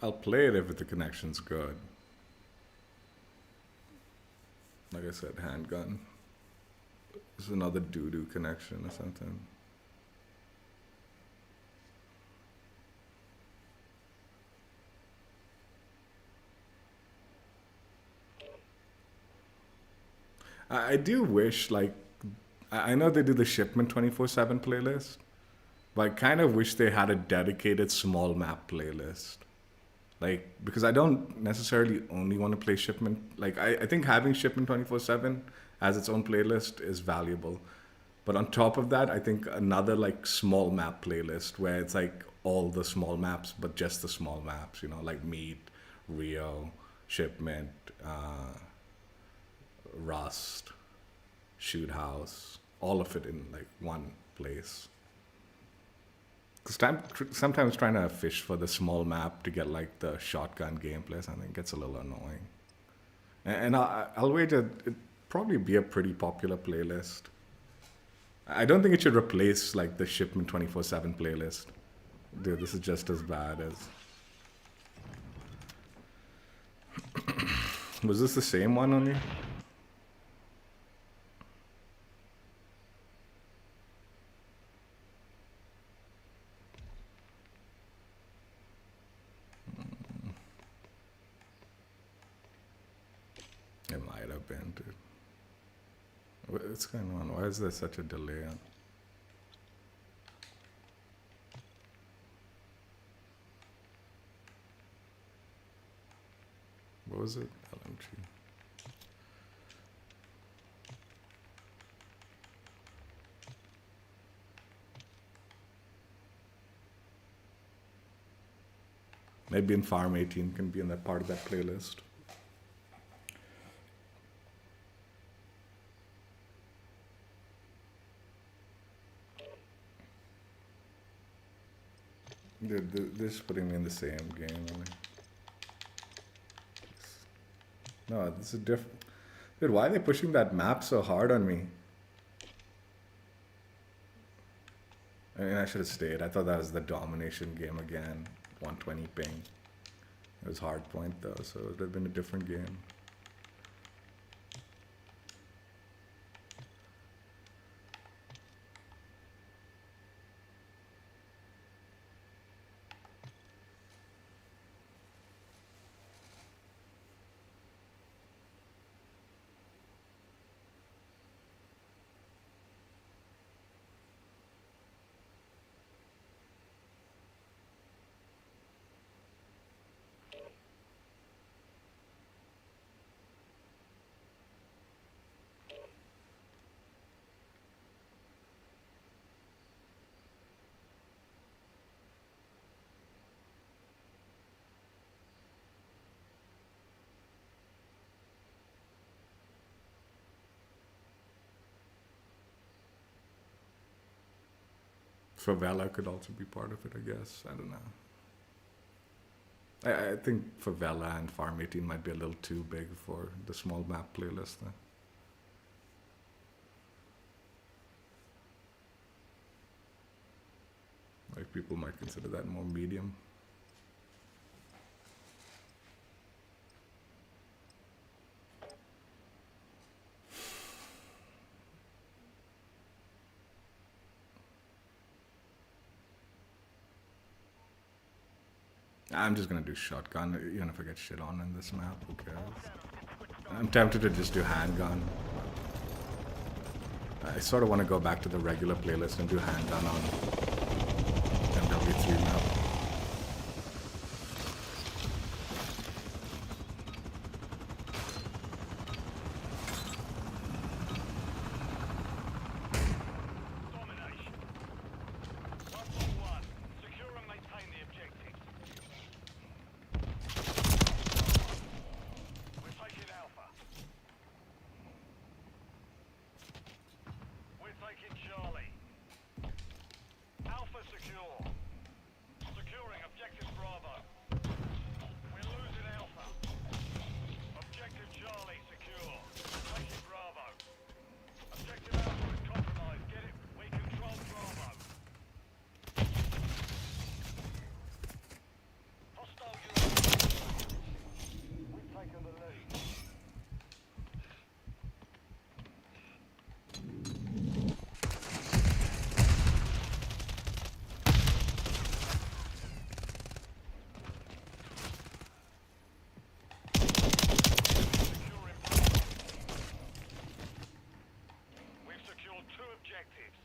I'll play it if the connection's good. Like I said, handgun. This is another doo-doo connection or something. I do wish, like, I know they do the shipment 24/7 playlist, but I kind of wish they had a dedicated small map playlist. Like, because I don't necessarily only want to play shipment. Like, I think having shipment 24/7 as its own playlist is valuable. But on top of that, I think another like small map playlist where it's like all the small maps, but just the small maps, you know, like Meat, Rio, Shipment, Rust, Shoot House, all of it in like one place. Because sometimes trying to fish for the small map to get like the shotgun gameplay, I think gets a little annoying. And I'll wager it'd probably be a pretty popular playlist. I don't think it should replace like the Shipment 24/7 playlist. Dude, this is just as bad as... Was this the same one on you? It might have been, dude. What's going on? Why is there such a delay on? What was it? LMG. Maybe in Farm 18 can be in that part of that playlist. Dude, this is putting me in the same game. No, this is different. Dude, why are they pushing that map so hard on me? I mean, I should have stayed. I thought that was the domination game again. 120 ping. It was hard point though, so it would have been a different game. Favela could also be part of it, I guess. I don't know. I think Favela and Farm 18 might be a little too big for the small map playlist, though. Like, people might consider that more medium. I'm just gonna do shotgun, even if I get shit on in this map, who cares? I'm tempted to just do handgun. I sort of want to go back to the regular playlist and do handgun on MW3 map. Domination. 141. Secure and maintain the objectives. We're taking Alpha. We're taking Charlie. Alpha secure. Securing objective Bravo. We're losing Alpha. Objective Charlie secure. Taking Bravo. Objective Alpha is compromised. Get it? We control Bravo. Hostile UAV. We've taken the lead. Securing Bravo. We've secured 2 objectives.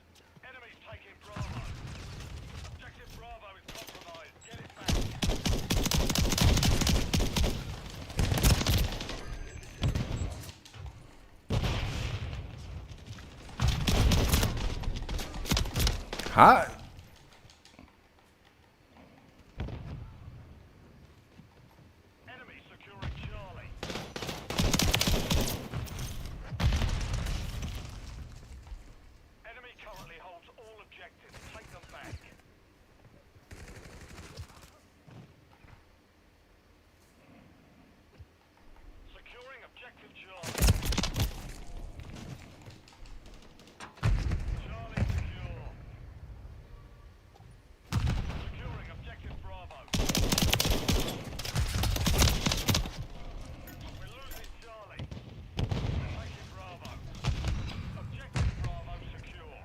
Enemies taking Bravo. Objective Bravo is compromised. Get it back. Huh? Enemy securing Charlie. Enemy currently holds all objectives. Take them back. Securing objective Charlie. Charlie secure. Securing objective Bravo. We're losing Charlie. Taking Bravo. Objective Bravo secure.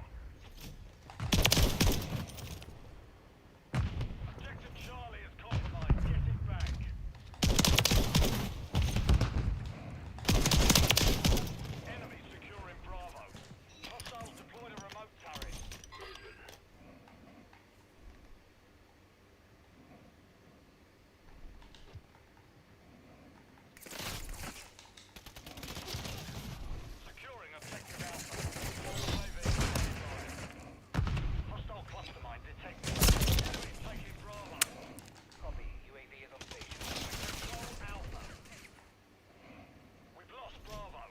Objective Charlie is compromised. Get it back. Enemy securing Bravo. Hostiles deployed a remote turret. Securing objective Alpha. UAV identified. Hostile cluster mine detected. Enemy taking Bravo. Copy. UAV is on station. Control Alpha. We've lost Bravo.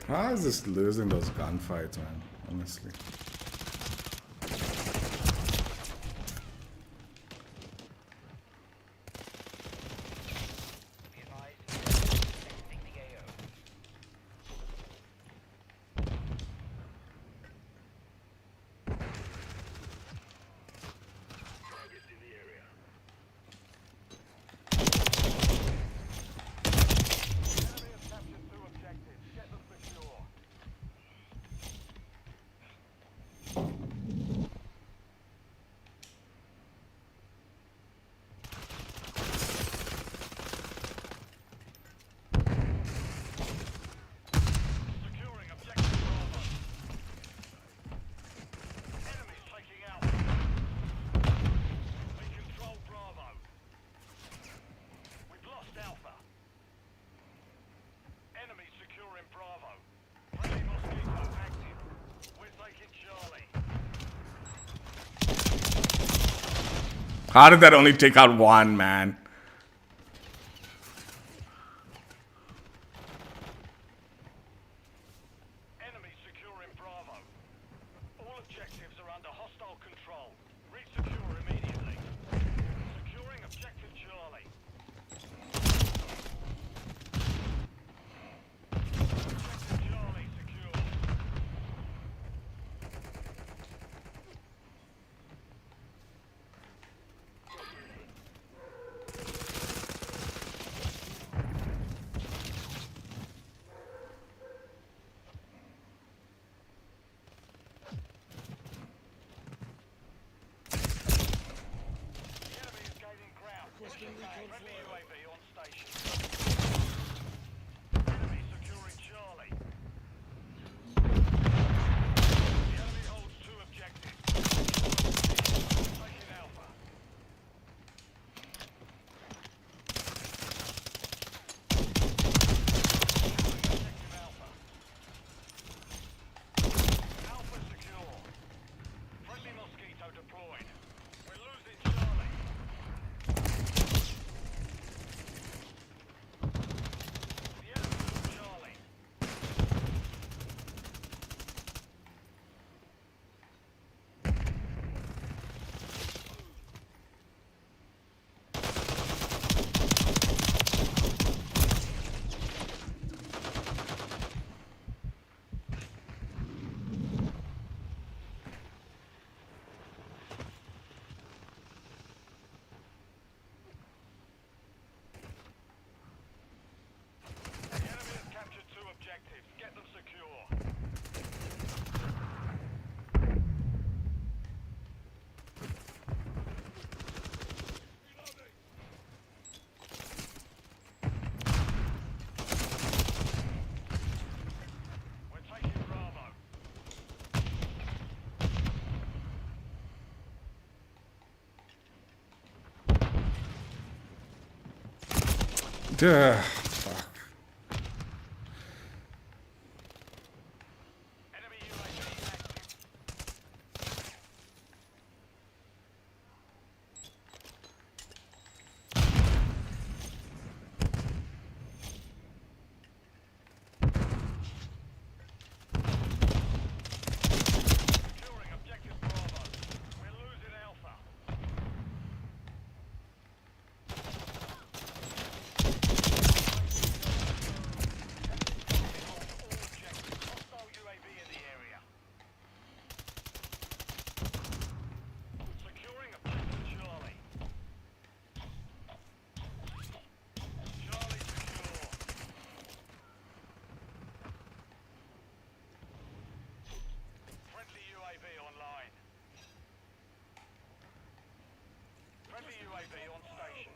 How is this losing those gunfights, man? Honestly. Be advised, exiting the AO. Targets in the area. Enemy has captured 2 objectives. Get them secure. Securing objective Bravo. Enemies taking Alpha. We control Bravo. We've lost Alpha. Enemy securing Bravo. Friendly Mosquito active. We're taking Charlie. How did that only take out one, man? objectives are under hostile control. Resecure immediately. Securing objective Charlie. Objective Charlie secure. The enemy is gaining ground. Pushing back. Friendly UAV on station. Enemy securing Charlie. The enemy holds 2 objectives. Taking Alpha. Objective Alpha. Alpha secure. Friendly Mosquito deployed. We're losing Charlie. The enemy took Charlie. The enemy has captured 2 objectives. Get them secure. We're taking Bravo. Duh. Fuck. Enemy UAV active. Securing objective Bravo. We're losing Alpha. All objectives. Hostile UAV in the area. Securing objective Charlie. Charlie secure. Friendly UAV online. Friendly UAV on station.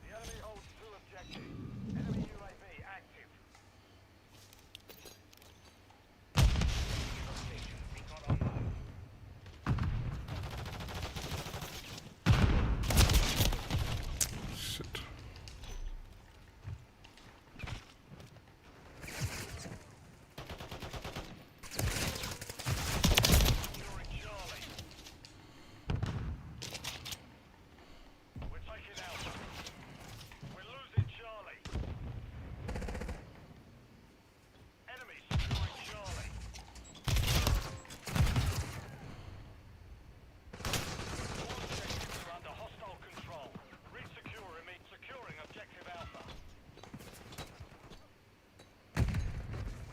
The enemy holds 2 objectives. Enemy UAV active. Location recon online. Shit. Securing Charlie. We're taking Alpha. We're losing Charlie. Enemy securing Charlie. All objectives are under hostile control. Resecure securing objective Alpha.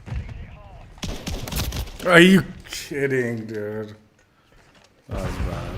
We're getting hit hard. Are you kidding, dude? That was bad.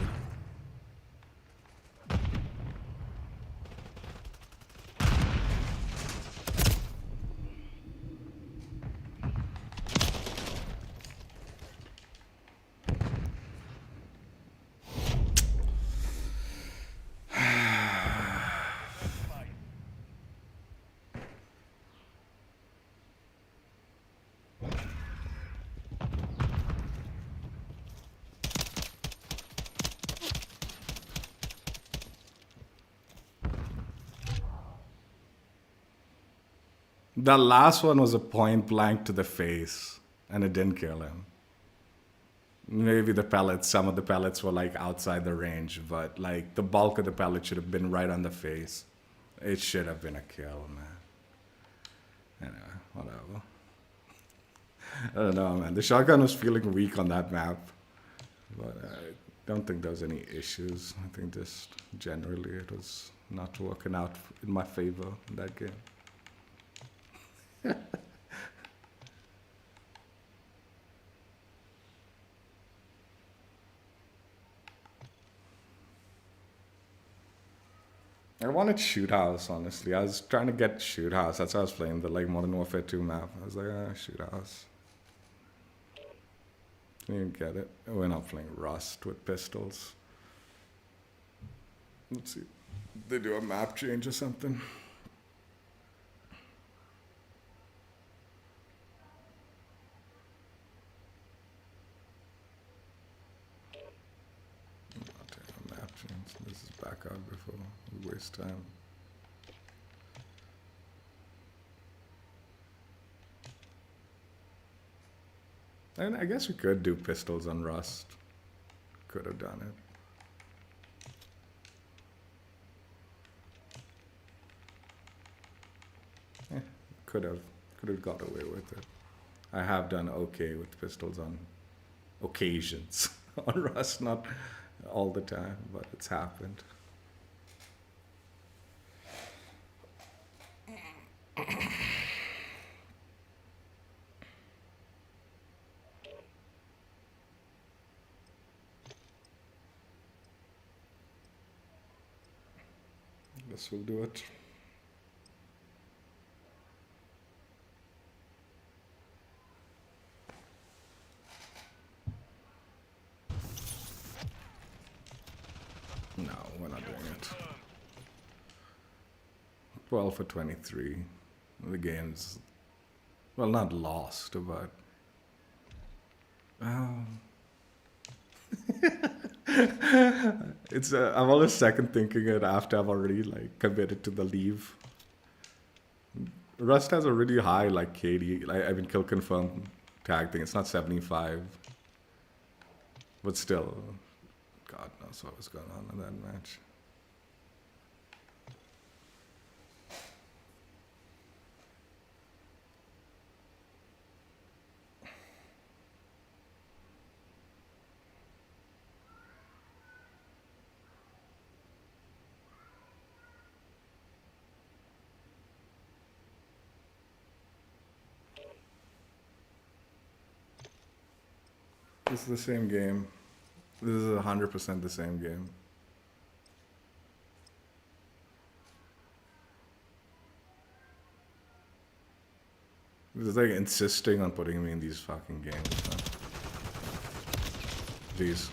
The last one was a point blank to the face, and it didn't kill him. Maybe the pellets, some of the pellets were like outside the range, but like the bulk of the pellet should have been right on the face. It should have been a kill, man. Anyway, whatever. I don't know, man. The shotgun was feeling weak on that map, but I don't think there was any issues. I think just generally it was not working out in my favor in that game. I wanted Shoot House, honestly. I was trying to get Shoot House. That's why I was playing the like Modern Warfare 2 map. I was like, Shoot House. Didn't get it. We're not playing Rust with pistols. Let's see. They do a map change or something. Not a map change. This is back out before we waste time. And I guess we could do pistols on Rust. Could have done it. Could have got away with it. I have done okay with pistols on occasions on Rust, not all the time, but it's happened. Guess we'll do it. No, we're not doing it. 12 for 23. The game's, well, not lost, but... It's I'm always second thinking it after I've already like committed to the leave. Rust has a really high like KD, like I mean kill confirm tag thing. It's not 75, but still, God knows what was going on in that match. This is the same game. This is 100% the same game. This is like insisting on putting me in these fucking games. Huh? Jeez.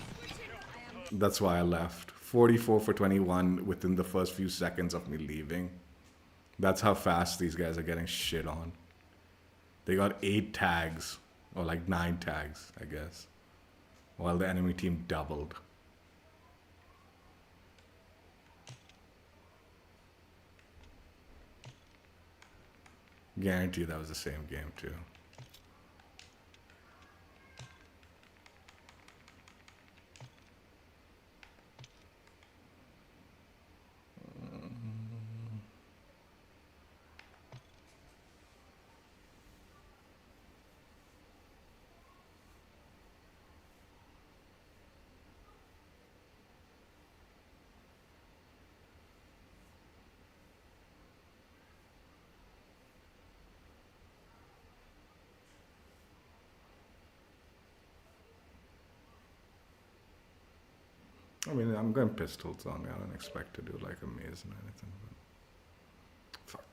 That's why I left. 44 for 21 within the first few seconds of me leaving. That's how fast these guys are getting shit on. They got 8 tags, or like 9 tags, I guess. While the enemy team doubled. Guarantee that was the same game too. I mean, I'm going pistols on me. I don't expect to do like a maze and anything. But fuck.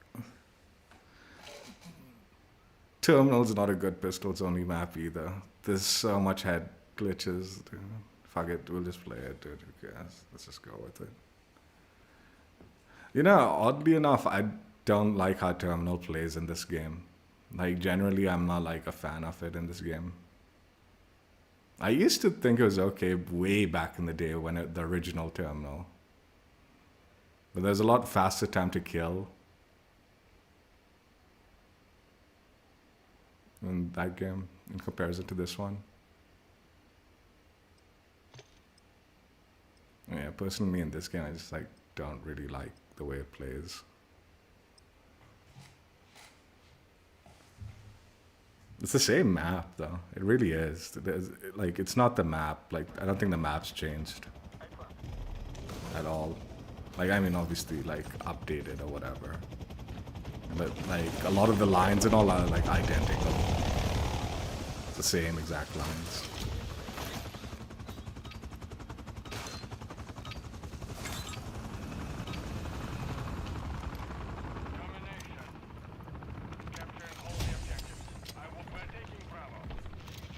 Terminal's not a good pistols only map either. There's so much head glitches. Dude. Fuck it, we'll just play it, dude. Who cares? Let's just go with it. You know, oddly enough, I don't like how Terminal plays in this game. Like, generally, I'm not like a fan of it in this game. I used to think it was okay way back in the day when the original Terminal. But there's a lot faster time to kill. in that game in comparison to this one. Yeah, personally in this game, I just like don't really like the way it plays. It's the same map though. It really is. Like it's not the map. Like I don't think the map's changed at all. Like I mean, obviously like updated or whatever. But like a lot of the lines and all are like identical. It's the same exact lines.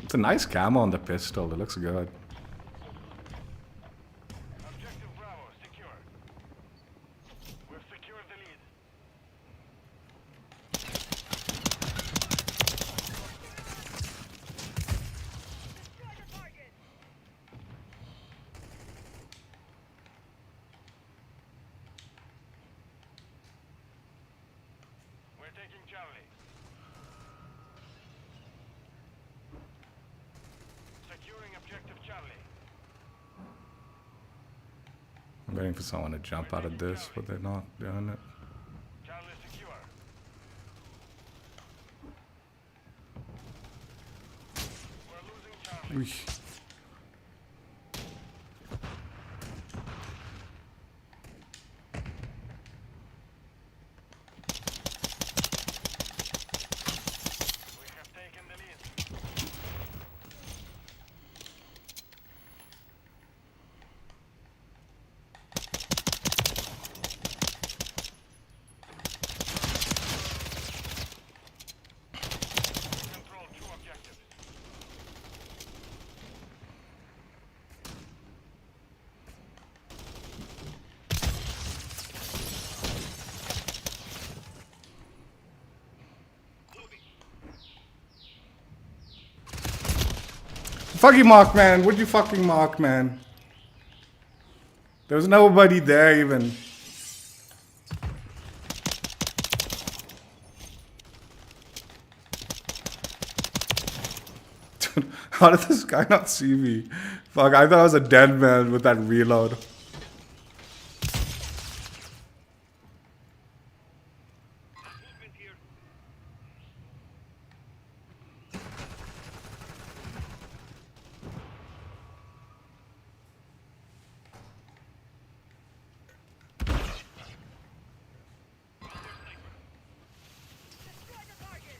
It's a nice camo on the pistol. It looks good. Objective Bravo secure. We've secured the lead. Destroy the target. We're taking Charlie. Securing objective Charlie. I'm waiting for someone to jump out of this, but they're not doing it. Charlie secure. We're losing Charlie. Oosh. We have taken the lead. Control two objectives. Fucking Marksman, would you fucking Marksman? There was nobody there even. Dude, how did this guy not see me? Fuck, I thought I was a dead man with that reload. Movement here. Destroy the target.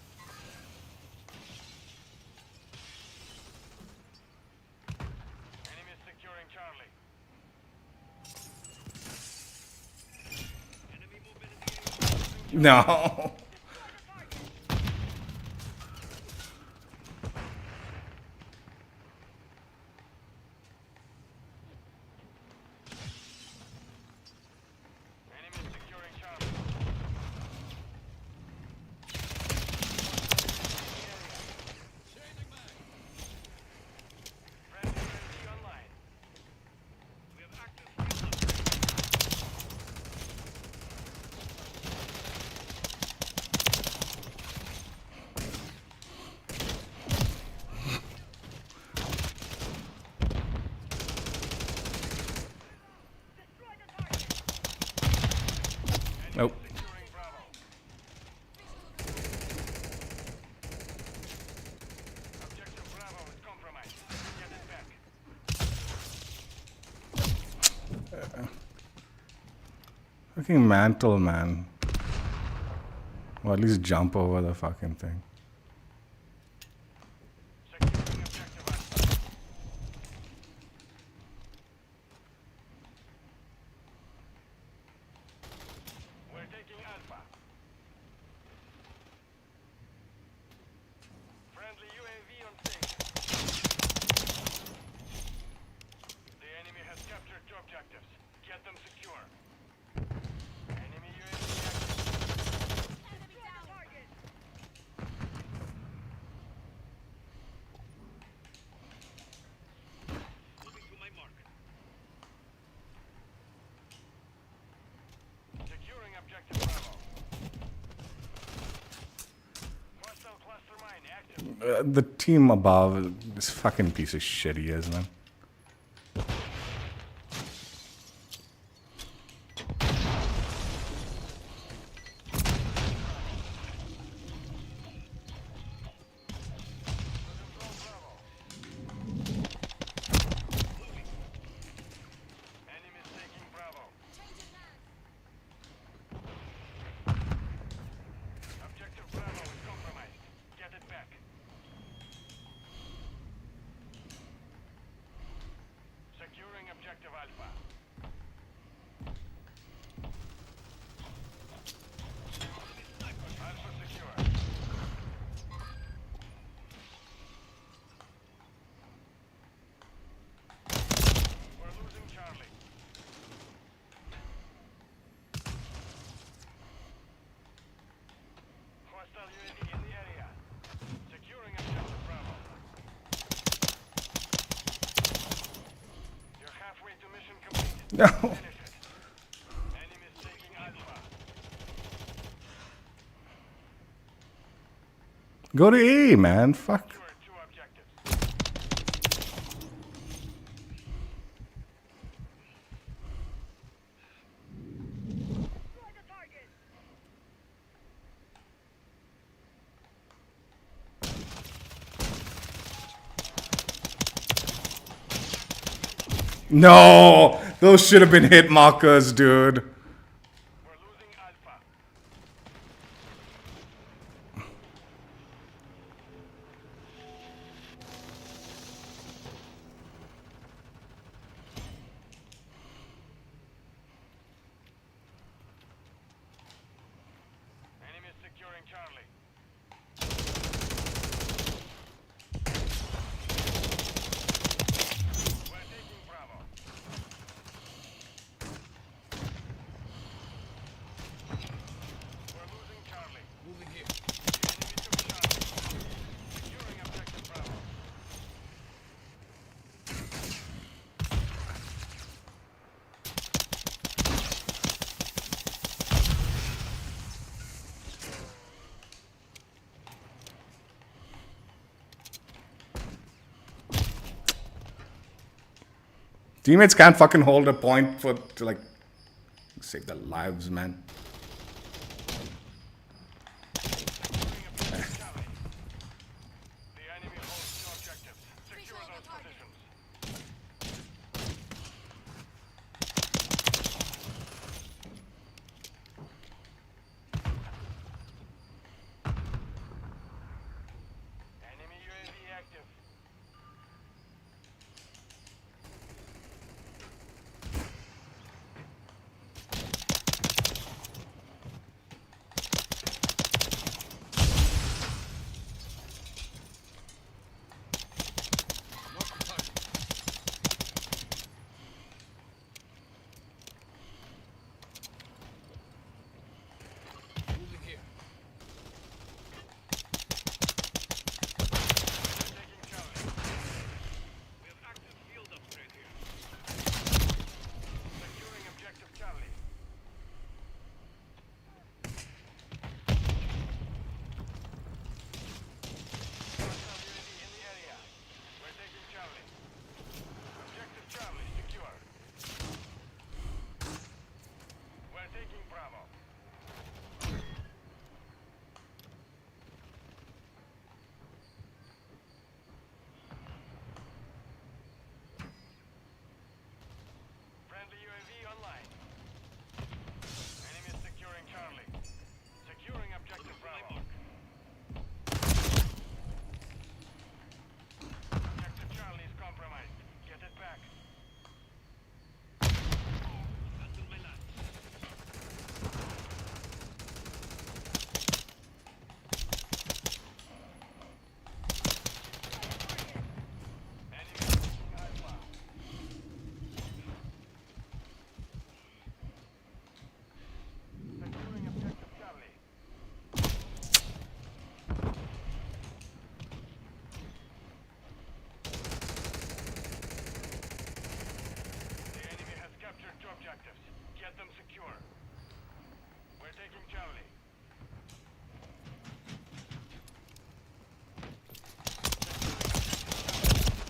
Enemy securing Charlie. Enemy movement in the area. No. Enemy securing Charlie. Friendly UAV online. We have active field Destroy the target. Nope. securing Bravo. Objective Bravo is compromised. Get it back. Fucking mantle, man. Or at least jump over the fucking thing. Securing objective Alpha. We're taking Alpha. Friendly UAV on station. The enemy has captured two objectives. Get them secure. Enemy UAV active. Enemy down. Target. Moving to my mark. Securing objective Bravo. Hostile cluster mine active. The team above, this fucking piece of shit he is, man. Enemies taking Bravo. Objective Bravo is compromised. Get it back. Securing objective Alpha. Alpha secure. We're losing Charlie. Hostile UAV in the area. Securing objective Bravo. You're halfway to mission completed. No. Finish it. Enemies taking Alpha. Go to A, man. Fuck. Secure two objectives. No! Those should have been hit markers, dude. We're losing Alpha. Enemies securing Charlie. We're taking Bravo. We're losing Charlie. Moving here. Enemy took Charlie. Securing objective Bravo. Teammates can't fucking hold a point to like save their lives, man. Securing objective Charlie. The enemy holds two objectives. Secure those positions. Enemy UAV active.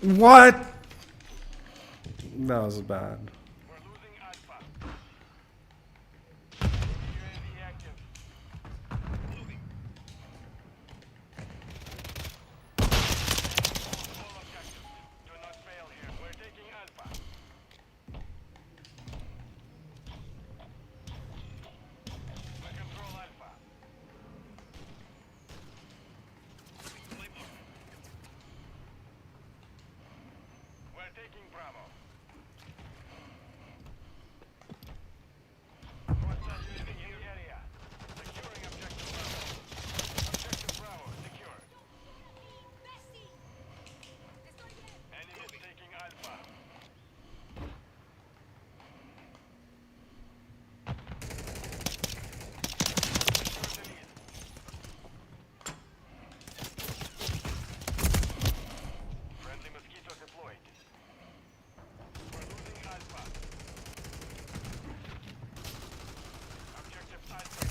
What? That was bad. We're losing Alpha. UAV active. Moving. All objectives. Do not fail here. We're taking Alpha. We control Alpha. We're taking Bravo. Hostile UAV in the area. Securing objective Bravo. Objective Bravo secured. Enemies taking Alpha. Secure the lead. Friendly mosquito deployed. We're losing Alpha. Objective Alpha.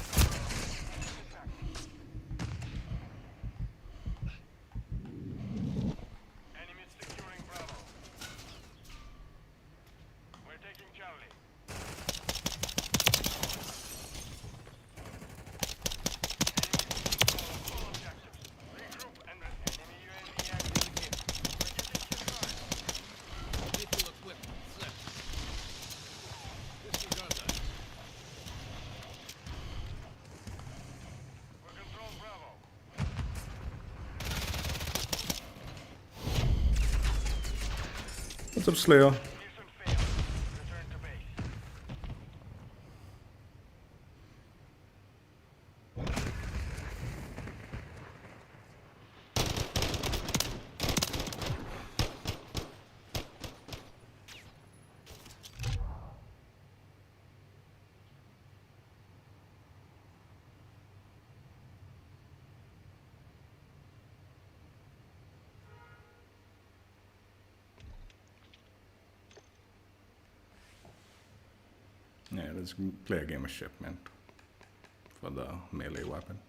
Enemies securing Bravo. We're taking Charlie. All objectives. Regroup and enemy UAV active. We're getting hit hard. Vehicle equipped. Flip. Disregard that. We control Bravo. What's up, Slayer? Mission failed. Return to base. Yeah, let's play a game of shipment for the melee weapon.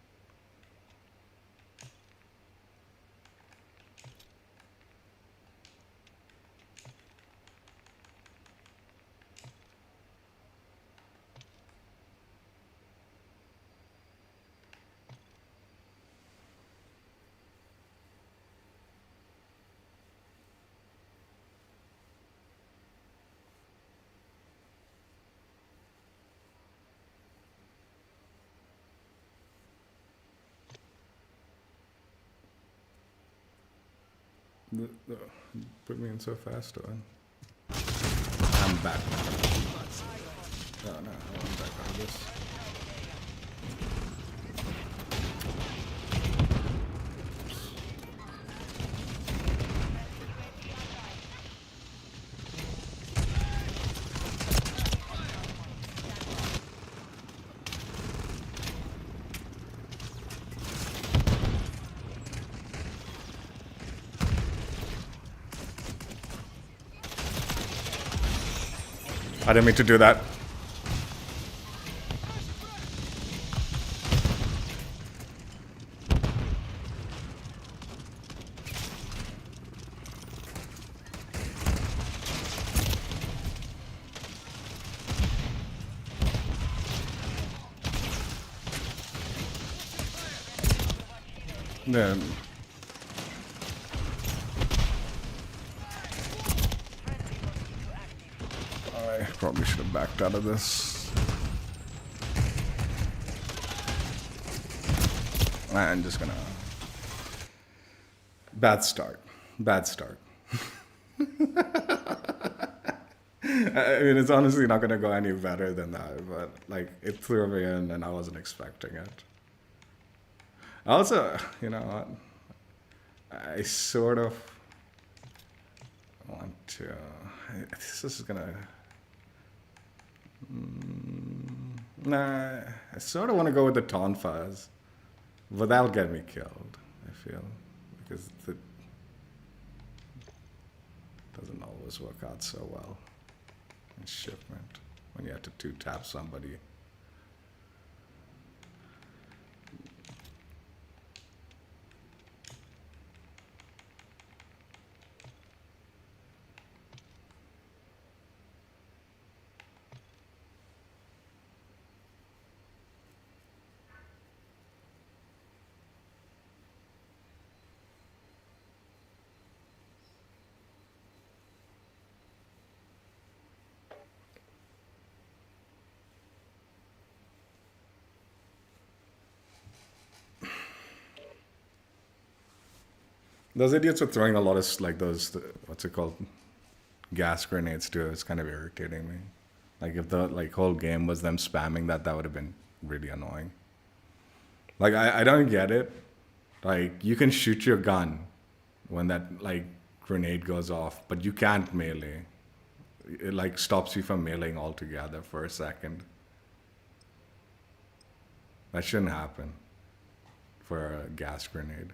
Put me in so fast, Owen. I'm back. No, I'm back on this. I didn't mean to do that. Then I probably should have backed out of this. I'm just gonna... Bad start. Bad start. I mean, it's honestly not gonna go any better than that, but like, it threw me in and I wasn't expecting it. Also, you know what? I sort of want to... This is gonna... Nah, I sort of want to go with the Tonfas, but that'll get me killed, I feel, because it doesn't always work out so well in shipment when you have to two-tap somebody. Those idiots were throwing a lot of like those, what's it called, gas grenades too. It's kind of irritating me. Like if the like whole game was them spamming that, that would have been really annoying. Like I don't get it. Like you can shoot your gun when that like grenade goes off, but you can't melee. It like stops you from meleeing altogether for a second. That shouldn't happen for a gas grenade.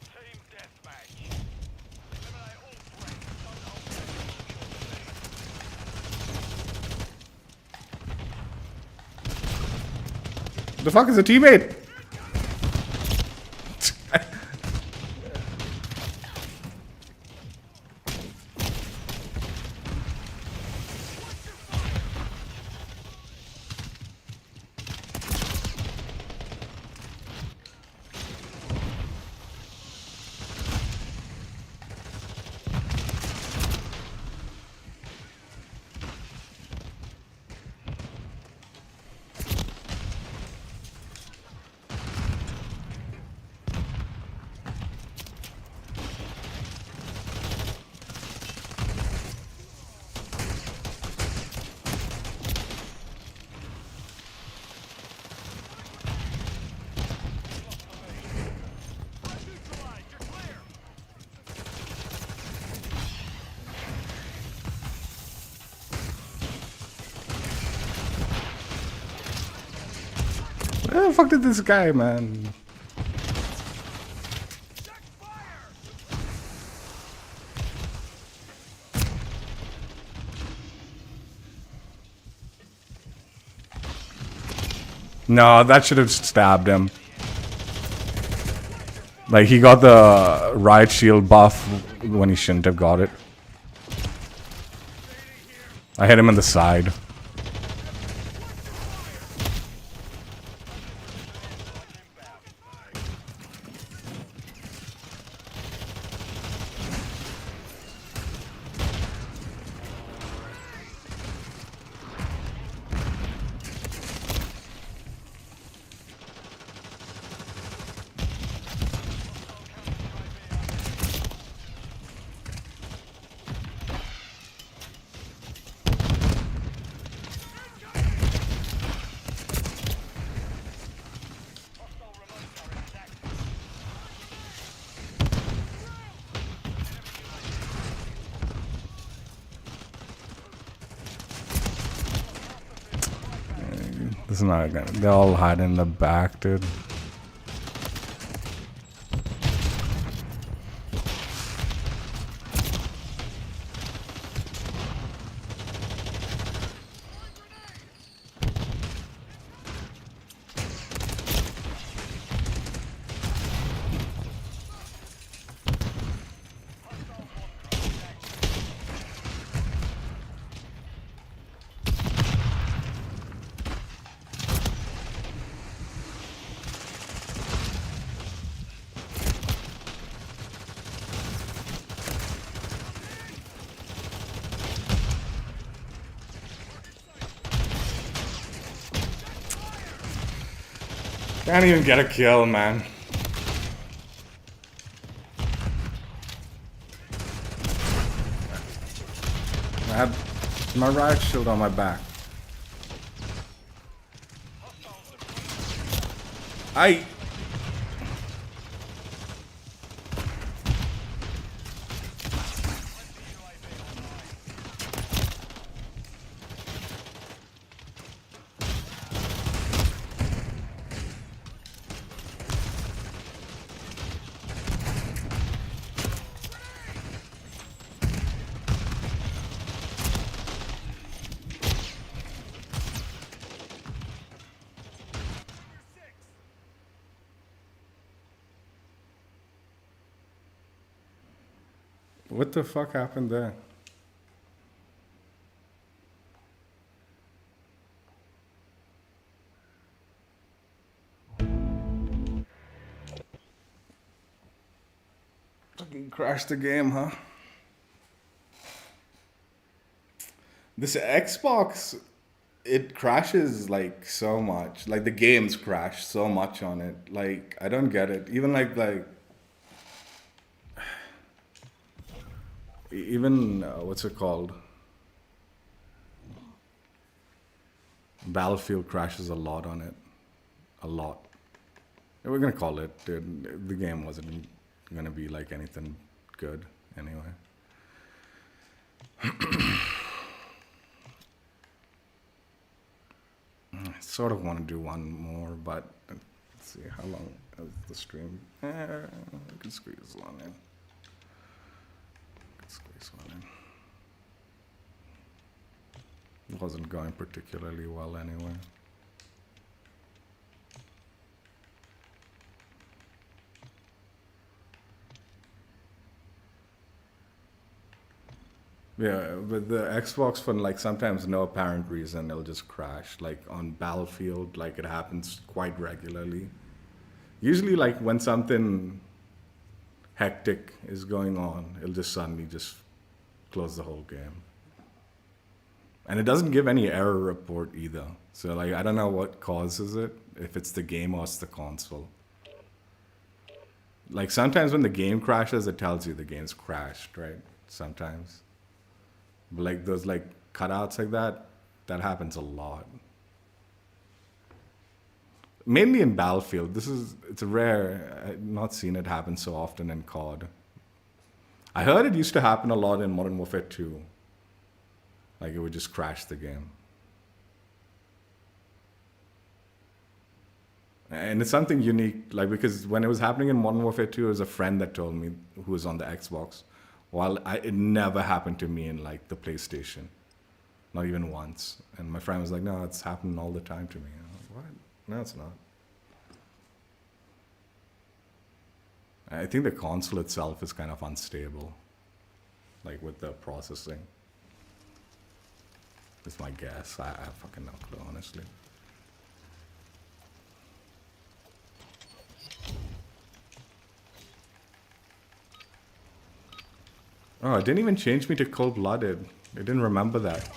Team deathmatch. Eliminate all threats. Don't hold back. The fuck is a teammate? Neutralize. You're clear. Where the fuck did this guy, man? Check fire. No, that should have stabbed him. Like he got the riot shield buff when he shouldn't have got it. I hit him in the side. This is not gonna. They're all hiding in the back, dude. Can't even get a kill, man. I had my riot shield on my back. I. What the fuck happened there? Crash the game, huh? This Xbox, it crashes like so much. Like the games crash so much on it. Like I don't get it. Even even what's it called? Battlefield crashes a lot on it. A lot. We're gonna call it. Dude, the game wasn't gonna be like anything good anyway. I sort of want to do one more, but let's see how long is the stream. I can squeeze one in. It wasn't going particularly well anyway. Yeah, with the Xbox, for like sometimes no apparent reason, it'll just crash. Like on Battlefield, like it happens quite regularly. Usually, like when something hectic is going on, it'll just suddenly just close the whole game. And it doesn't give any error report either. So like I don't know what causes it, if it's the game or it's the console. Like sometimes when the game crashes, it tells you the game's crashed, right? Sometimes. But like those like cutouts like that happens a lot. Mainly in Battlefield. It's rare. I've not seen it happen so often in COD. I heard it used to happen a lot in Modern Warfare 2. Like it would just crash the game. And it's something unique, like because when it was happening in Modern Warfare 2, it was a friend that told me who was on the Xbox. While it never happened to me in like the PlayStation. Not even once. And my friend was like, no, it's happening all the time to me. And I was like, what? No, it's not. I think the console itself is kind of unstable. Like with the processing. That's my guess. I have fucking no clue, honestly. Oh, it didn't even change me to cold-blooded. I didn't remember that.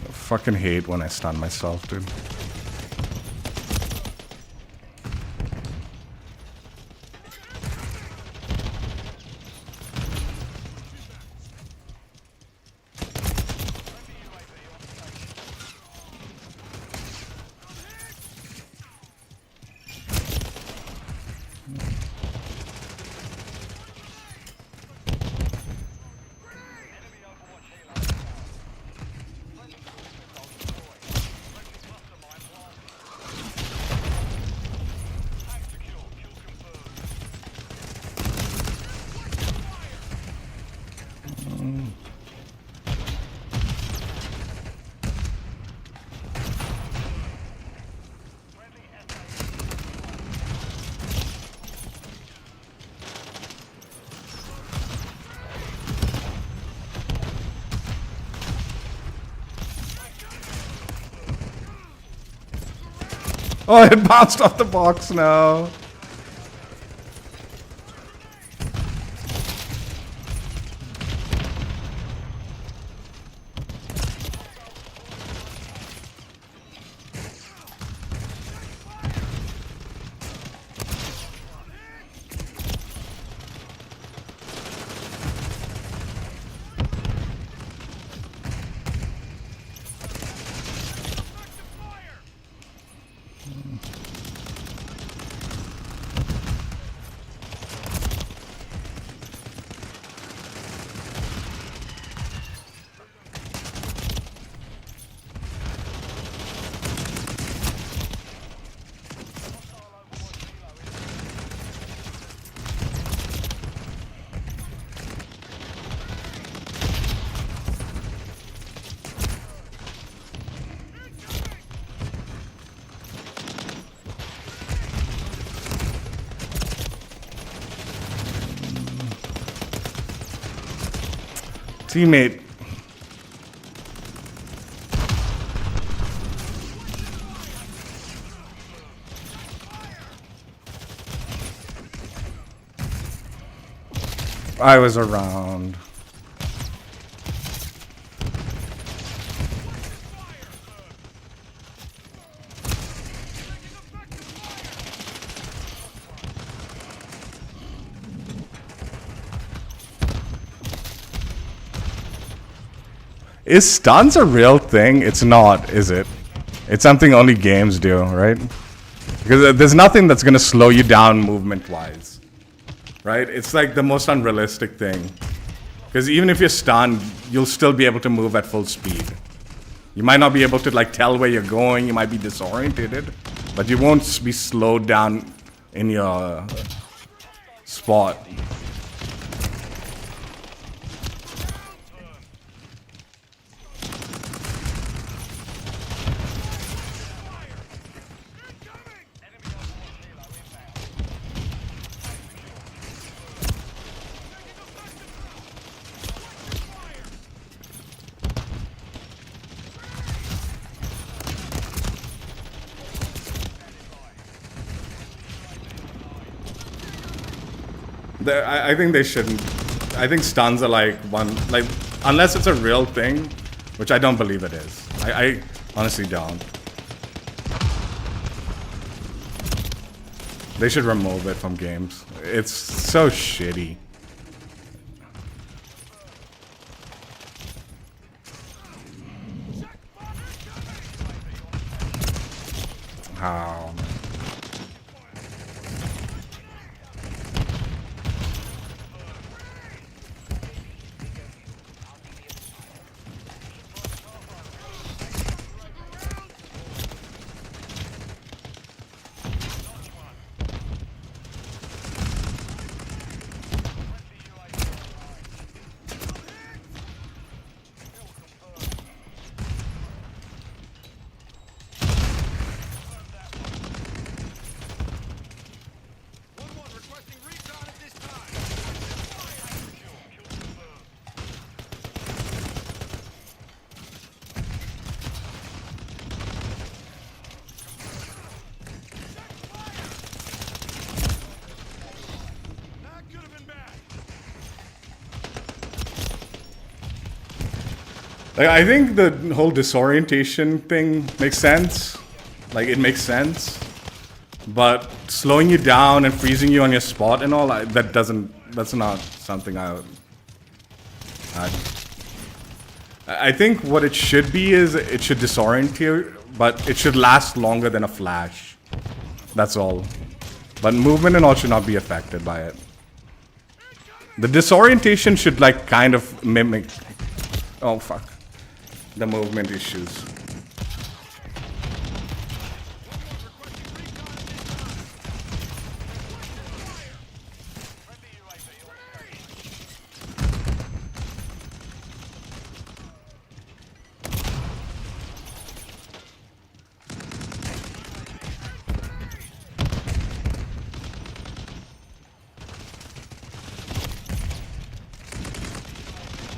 I fucking hate when I stun myself, dude. Oh, it bounced off the box now. Teammate. I was around. Is stuns a real thing? It's not, is it? It's something only games do, right? Because there's nothing that's gonna slow you down movement-wise, right? It's like the most unrealistic thing. Because even if you're stunned, you'll still be able to move at full speed. You might not be able to like tell where you're going. You might be disoriented, but you won't be slowed down in your spot. I think they shouldn't. I think stuns are like unless it's a real thing, which I don't believe it is. I honestly don't. They should remove it from games. It's so shitty. How? Like, I think the whole disorientation thing makes sense. Like, it makes sense. But slowing you down and freezing you on your spot and all, that's not something I think what it should be is it should disorient you, but it should last longer than a flash. That's all. But movement and all should not be affected by it. The disorientation should like kind of mimic, oh fuck, the movement issues.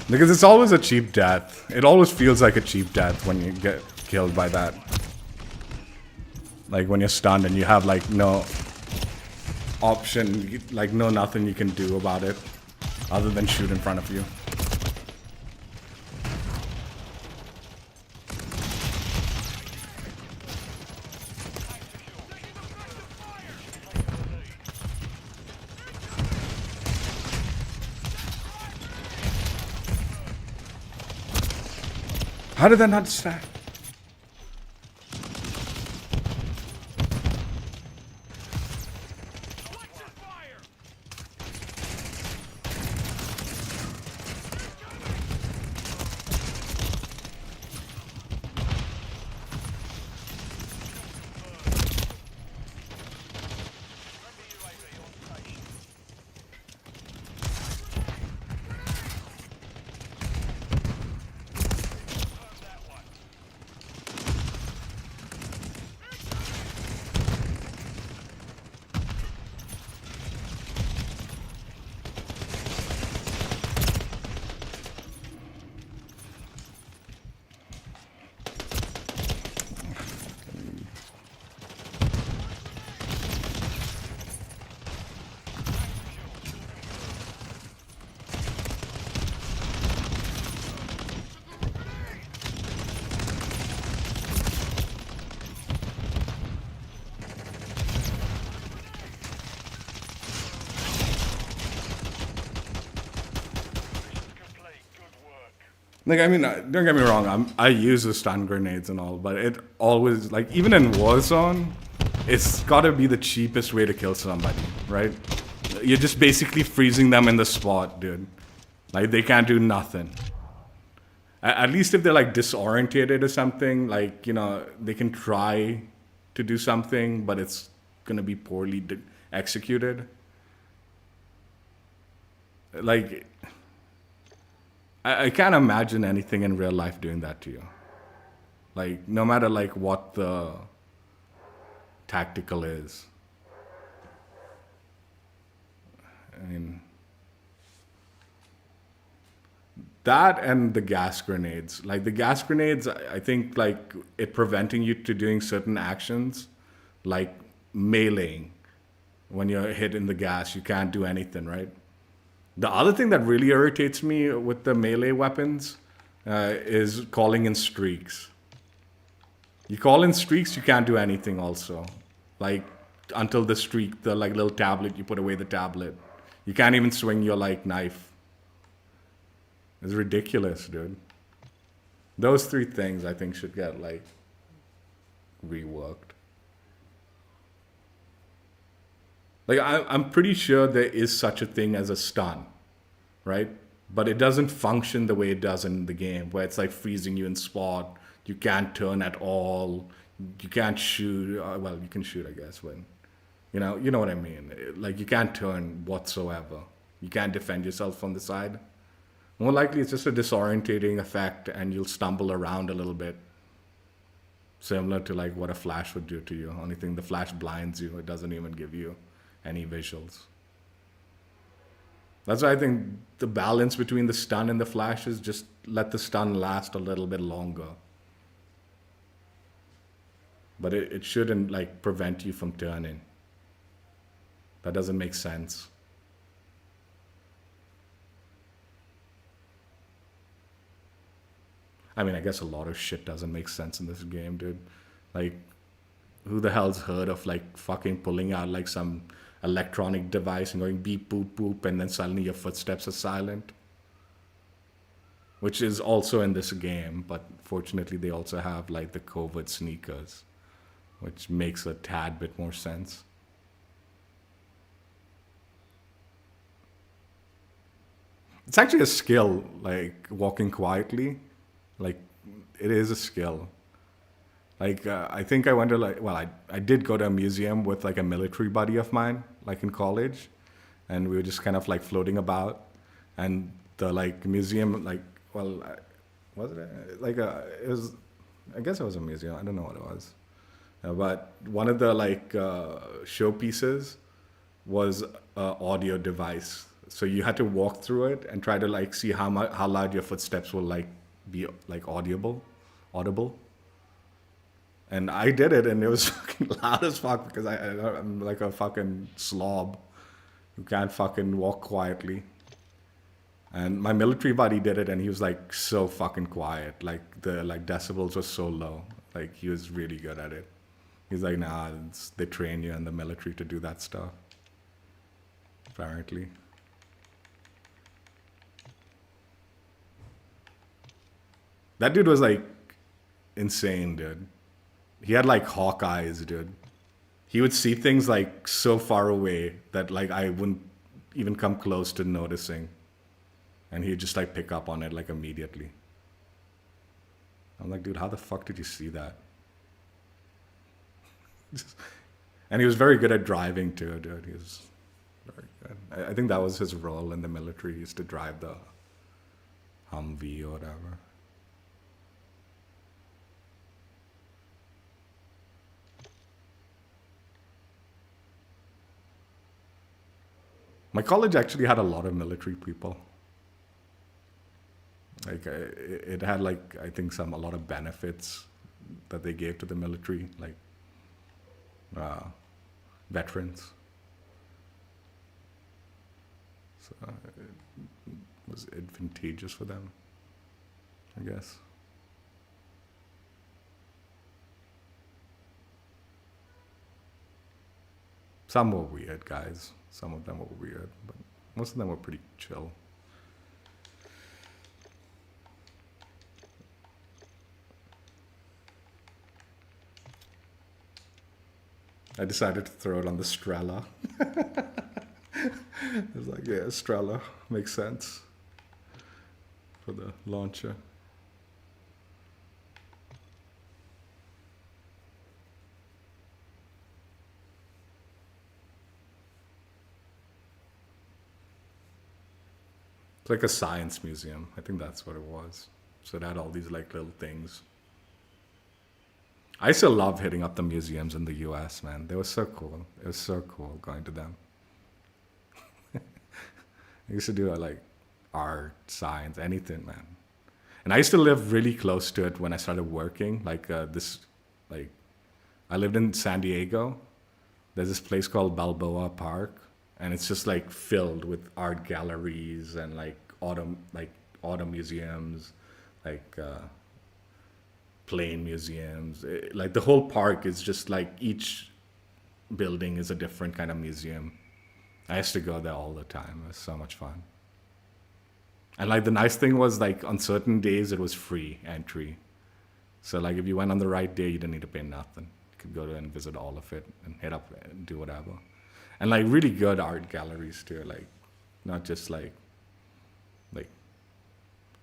Because it's always a cheap death. It always feels like a cheap death when you get killed by that. Like when you're stunned and you have like no option, like nothing you can do about it other than shoot in front of you. How did that not stack? Like, I mean, don't get me wrong, I use the stun grenades and all, but it always, like, even in Warzone, it's gotta be the cheapest way to kill somebody, right? You're just basically freezing them in the spot, dude. Like, they can't do nothing. At least if they're, like, disorientated or something, like, you know, they can try to do something, but it's gonna be poorly executed. Like, I can't imagine anything in real life doing that to you. Like, no matter like what the tactical is. I mean, that and the gas grenades. Like the gas grenades, I think like it preventing you to doing certain actions, like meleeing. When you're hit in the gas, you can't do anything, right? The other thing that really irritates me with the melee weapons is calling in streaks. You call in streaks, you can't do anything also. Like, until the streak, the like little tablet, you put away the tablet. You can't even swing your like knife. It's ridiculous, dude. Those three things I think should get like reworked. Like, I'm pretty sure there is such a thing as a stun, right? But it doesn't function the way it does in the game, where it's like freezing you in spot. You can't turn at all. You can't shoot. Well, you can shoot, I guess, but you know what I mean. Like, you can't turn whatsoever. You can't defend yourself from the side. More likely, it's just a disorientating effect, and you'll stumble around a little bit. Similar to like what a flash would do to you. Only thing, the flash blinds you. It doesn't even give you any visuals. That's why I think the balance between the stun and the flash is just let the stun last a little bit longer. But it shouldn't like prevent you from turning. That doesn't make sense. I mean, I guess a lot of shit doesn't make sense in this game, dude. Like, who the hell's heard of like fucking pulling out like some electronic device and going beep boop boop and then suddenly your footsteps are silent? Which is also in this game, but fortunately they also have like the covert sneakers, which makes a tad bit more sense. It's actually a skill, like walking quietly. Like, it is a skill. Like, I think I went to like, well, I did go to a museum with like a military buddy of mine, like in college, and we were just kind of like floating about, and the like museum, like, well, was it like it was, I guess it was a museum. I don't know what it was, but one of the like showpieces was an audio device. So you had to walk through it and try to like see how loud your footsteps will like be like audible. And I did it, and it was fucking loud as fuck because I'm like a fucking slob who can't fucking walk quietly. And my military buddy did it, and he was like so fucking quiet. Like the like decibels were so low. Like he was really good at it. He's like, nah, they train you in the military to do that stuff. Apparently. That dude was like insane, dude. He had like hawk eyes, dude. He would see things like so far away that like I wouldn't even come close to noticing. And he'd just like pick up on it like immediately. I'm like, dude, how the fuck did you see that? And he was very good at driving too, dude. He was very good. I think that was his role in the military. He used to drive the Humvee or whatever. My college actually had a lot of military people. Like it had like I think a lot of benefits that they gave to the military, like veterans. So it was advantageous for them, I guess. Some were weird, guys. Some of them were weird, but most of them were pretty chill. I decided to throw it on the Strela. It's like, yeah, Strela makes sense for the launcher. It's like a science museum. I think that's what it was. So it had all these like little things. I still love hitting up the museums in the US, man. They were so cool. It was so cool going to them. I used to do like art, science, anything, man. And I used to live really close to it when I started working. Like like I lived in San Diego. There's this place called Balboa Park, and it's just like filled with art galleries and like auto museums, like plane museums. Like the whole park is just like each building is a different kind of museum. I used to go there all the time. It was so much fun. And like the nice thing was like on certain days it was free entry. So like if you went on the right day, you didn't need to pay nothing. You could go to and visit all of it and hit up and do whatever. And like really good art galleries too, like not just like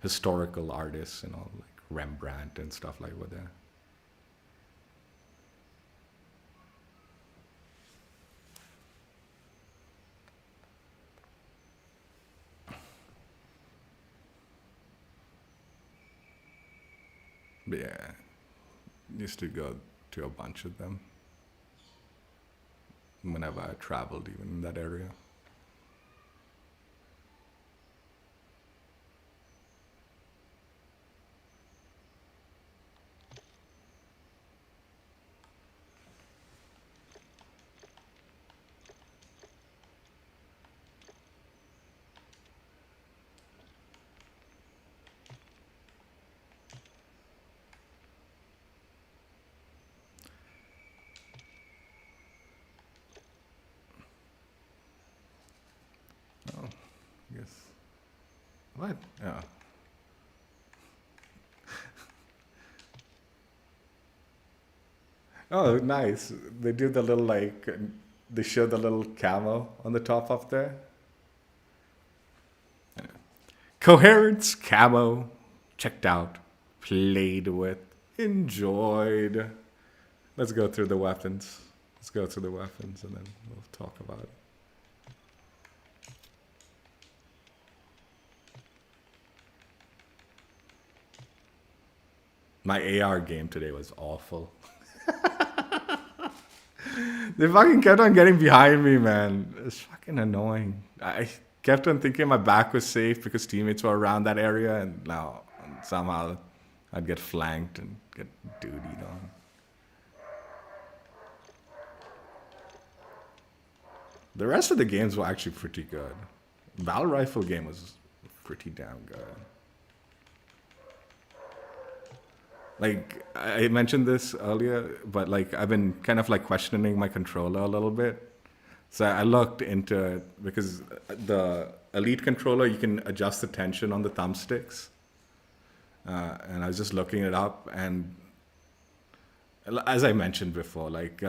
historical artists and all, like Rembrandt and stuff like were there. But yeah, used to go to a bunch of them whenever I traveled, even in that area. Oh, I guess. What? Yeah. Oh, nice. They do the little like, they show the little camo on the top up there. Coherence camo. Checked out. Played with. Enjoyed. Let's go through the weapons. Let's go through the weapons and then we'll talk about it. My AR game today was awful. They fucking kept on getting behind me, man. It's fucking annoying. I kept on thinking my back was safe because teammates were around that area, and now somehow I'd get flanked and get dudied on. The rest of the games were actually pretty good. Battle Rifle game was pretty damn good. Like, I mentioned this earlier, but like I've been kind of like questioning my controller a little bit. So I looked into it because the Elite controller, you can adjust the tension on the thumbsticks. And I was just looking it up, and as I mentioned before, like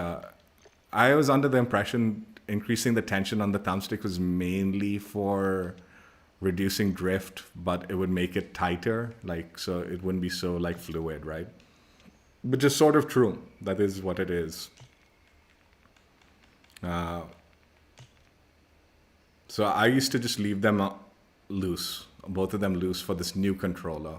I was under the impression increasing the tension on the thumbstick was mainly for reducing drift, but it would make it tighter, like so it wouldn't be so like fluid, right? Which is sort of true. That is what it is. So I used to just leave them loose, both of them loose for this new controller.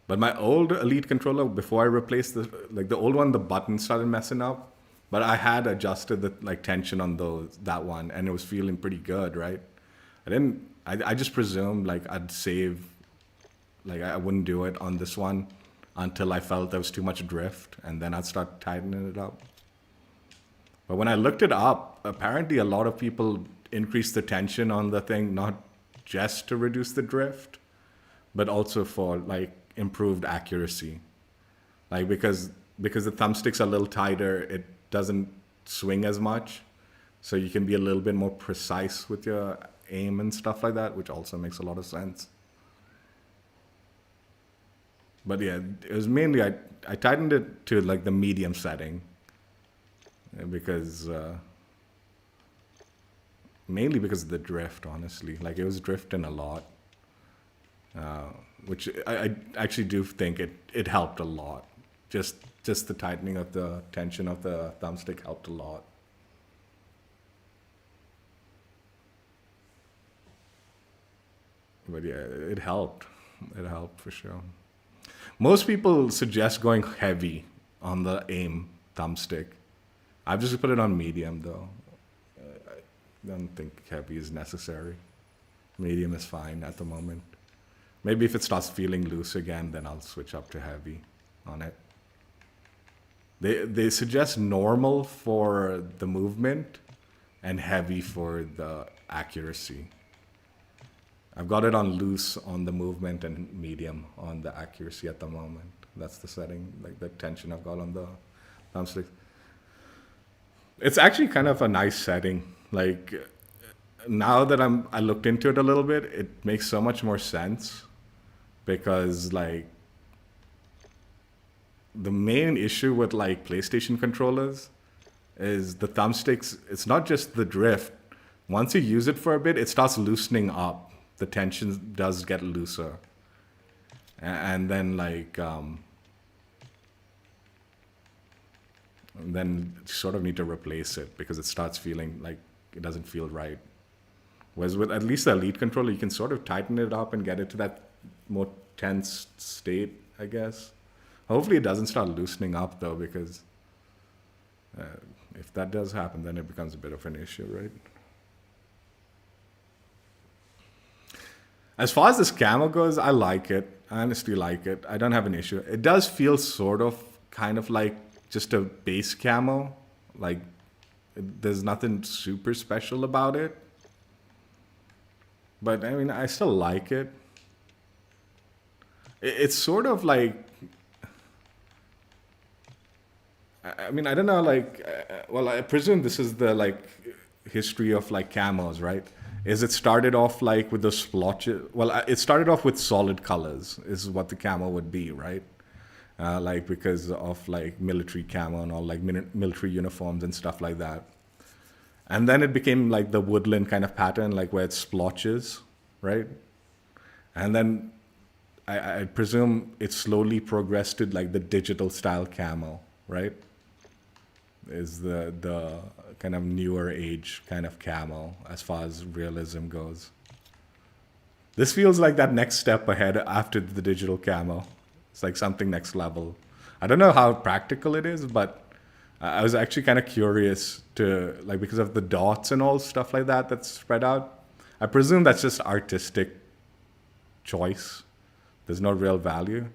But my old Elite controller, before I replaced the old one, the buttons started messing up. But I had adjusted the like tension on that one, and it was feeling pretty good, right? I just presumed like I'd save, like I wouldn't do it on this one until I felt there was too much drift, and then I'd start tightening it up. But when I looked it up, apparently a lot of people increase the tension on the thing, not just to reduce the drift, but also for like improved accuracy. Like because the thumbsticks are a little tighter, it doesn't swing as much. So you can be a little bit more precise with your aim and stuff like that, which also makes a lot of sense. But yeah, it was mainly I tightened it to like the medium setting. because mainly because of the drift, honestly. Like it was drifting a lot, which I actually do think it helped a lot. Just the tightening of the tension of the thumbstick helped a lot. But yeah, it helped. It helped for sure. Most people suggest going heavy on the aim thumbstick. I've just put it on medium though. I don't think heavy is necessary. Medium is fine at the moment. Maybe if it starts feeling loose again, then I'll switch up to heavy on it. They suggest normal for the movement and heavy for the accuracy. I've got it on loose on the movement and medium on the accuracy at the moment. That's the setting, like the tension I've got on the thumbstick. It's actually kind of a nice setting. Like now that I looked into it a little bit, it makes so much more sense because like the main issue with like PlayStation controllers is the thumbsticks. It's not just the drift. Once you use it for a bit, it starts loosening up. The tension does get looser, and then like then you sort of need to replace it because it starts feeling like it doesn't feel right. Whereas with at least the Elite controller, you can sort of tighten it up and get it to that more tense state, I guess. Hopefully it doesn't start loosening up though, because if that does happen, then it becomes a bit of an issue, right? As far as this camo goes, I like it. I honestly like it. I don't have an issue. It does feel sort of kind of like just a base camo. Like there's nothing super special about it. But I mean, I still like it. It's sort of like, I mean, I don't know, like, well, I presume this is the like history of like camos, right? Is it started off like with the splotches? Well, it started off with solid colors is what the camo would be, right? Like because of like military camo and all like military uniforms and stuff like that. And then it became like the woodland kind of pattern, like where it splotches, right? And then I presume it slowly progressed to like the digital style camo, right? Is the kind of newer age kind of camo as far as realism goes. This feels like that next step ahead after the digital camo. It's like something next level. I don't know how practical it is, but I was actually kind of curious to, like, because of the dots and all stuff like that that's spread out. I presume that's just artistic choice. There's no real value.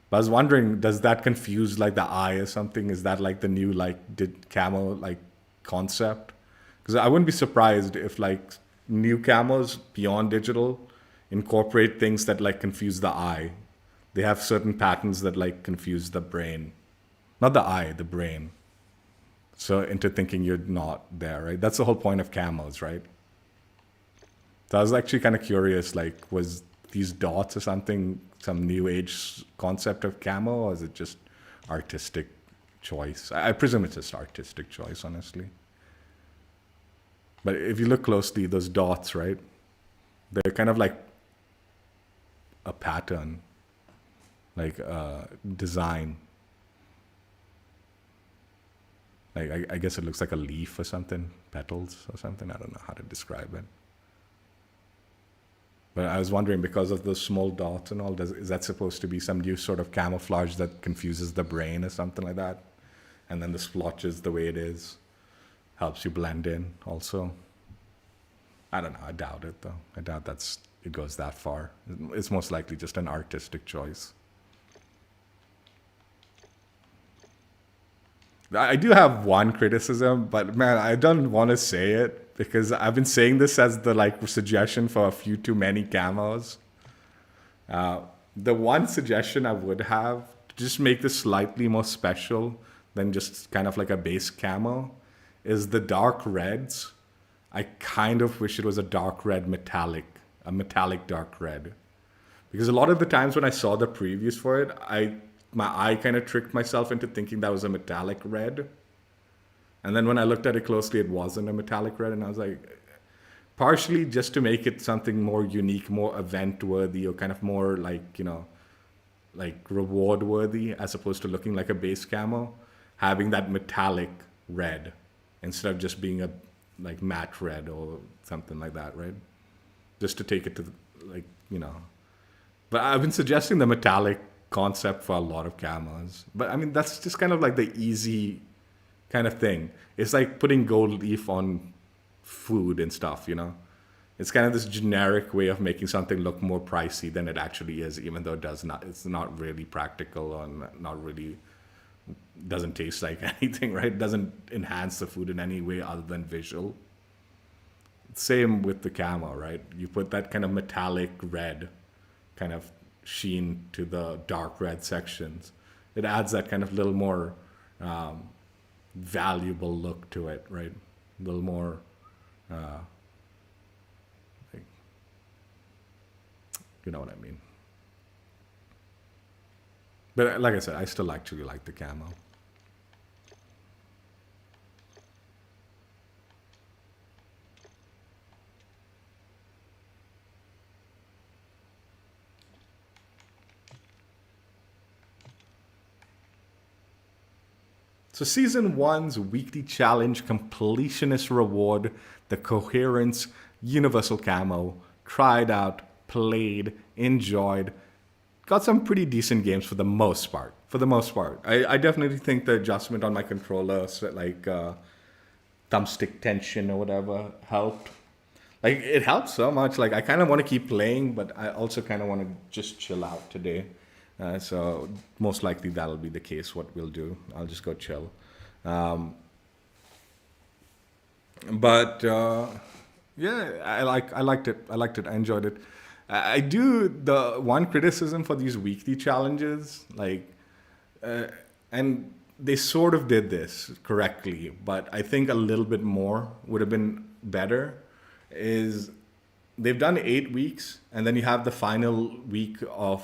But I was wondering, does that confuse like the eye or something? Is that like the new like camo like concept? Because I wouldn't be surprised if like new camos beyond digital incorporate things that like confuse the eye. They have certain patterns that like confuse the brain. Not the eye, the brain. So into thinking you're not there, right? That's the whole point of camos, right? So I was actually kind of curious, like, was these dots or something some new age concept of camo, or is it just artistic choice? I presume it's just artistic choice, honestly. But if you look closely, those dots, right? They're kind of like a pattern, like a design. Like I guess it looks like a leaf or something, petals or something. I don't know how to describe it. But I was wondering, because of those small dots and all, is that supposed to be some new sort of camouflage that confuses the brain or something like that? And then the splotches the way it is helps you blend in also. I don't know. I doubt it, though. I doubt it goes that far. It's most likely just an artistic choice. I do have one criticism, but man, I don't want to say it because I've been saying this as the like suggestion for a few too many camos. The one suggestion I would have to just make this slightly more special than just kind of like a base camo is the dark reds. I kind of wish it was a dark red metallic, a metallic dark red. Because a lot of the times when I saw the previews for it, my eye kind of tricked myself into thinking that was a metallic red. And then when I looked at it closely, it wasn't a metallic red, and I was like, partially just to make it something more unique, more event worthy, or kind of more like, like reward worthy, as opposed to looking like a base camo, having that metallic red instead of just being a like matte red or something like that, right? Just to take it to But I've been suggesting the metallic concept for a lot of camos. But I mean, that's just kind of like the easy kind of thing. It's like putting gold leaf on food and stuff, It's kind of this generic way of making something look more pricey than it actually is, even though it's not really practical or not really, doesn't taste like anything, right? It doesn't enhance the food in any way other than visual. Same with the camo, right? You put that kind of metallic red kind of sheen to the dark red sections. It adds that kind of little more valuable look to it, right? A little more, like, you know what I mean. But like I said, I still actually like the camo. So Season 1's weekly challenge completionist reward, the Coherence Universal Camo, tried out, played, enjoyed, got some pretty decent games for the most part. I definitely think the adjustment on my controller, so like thumbstick tension or whatever, helped. Like, it helped so much. Like, I kind of want to keep playing, but I also kind of want to just chill out today. So most likely that'll be the case, what we'll do. I'll just go chill. Yeah, I liked it. I enjoyed it. I do, the one criticism for these weekly challenges, and they sort of did this correctly, but I think a little bit more would have been better, is they've done 8 weeks, and then you have the final week of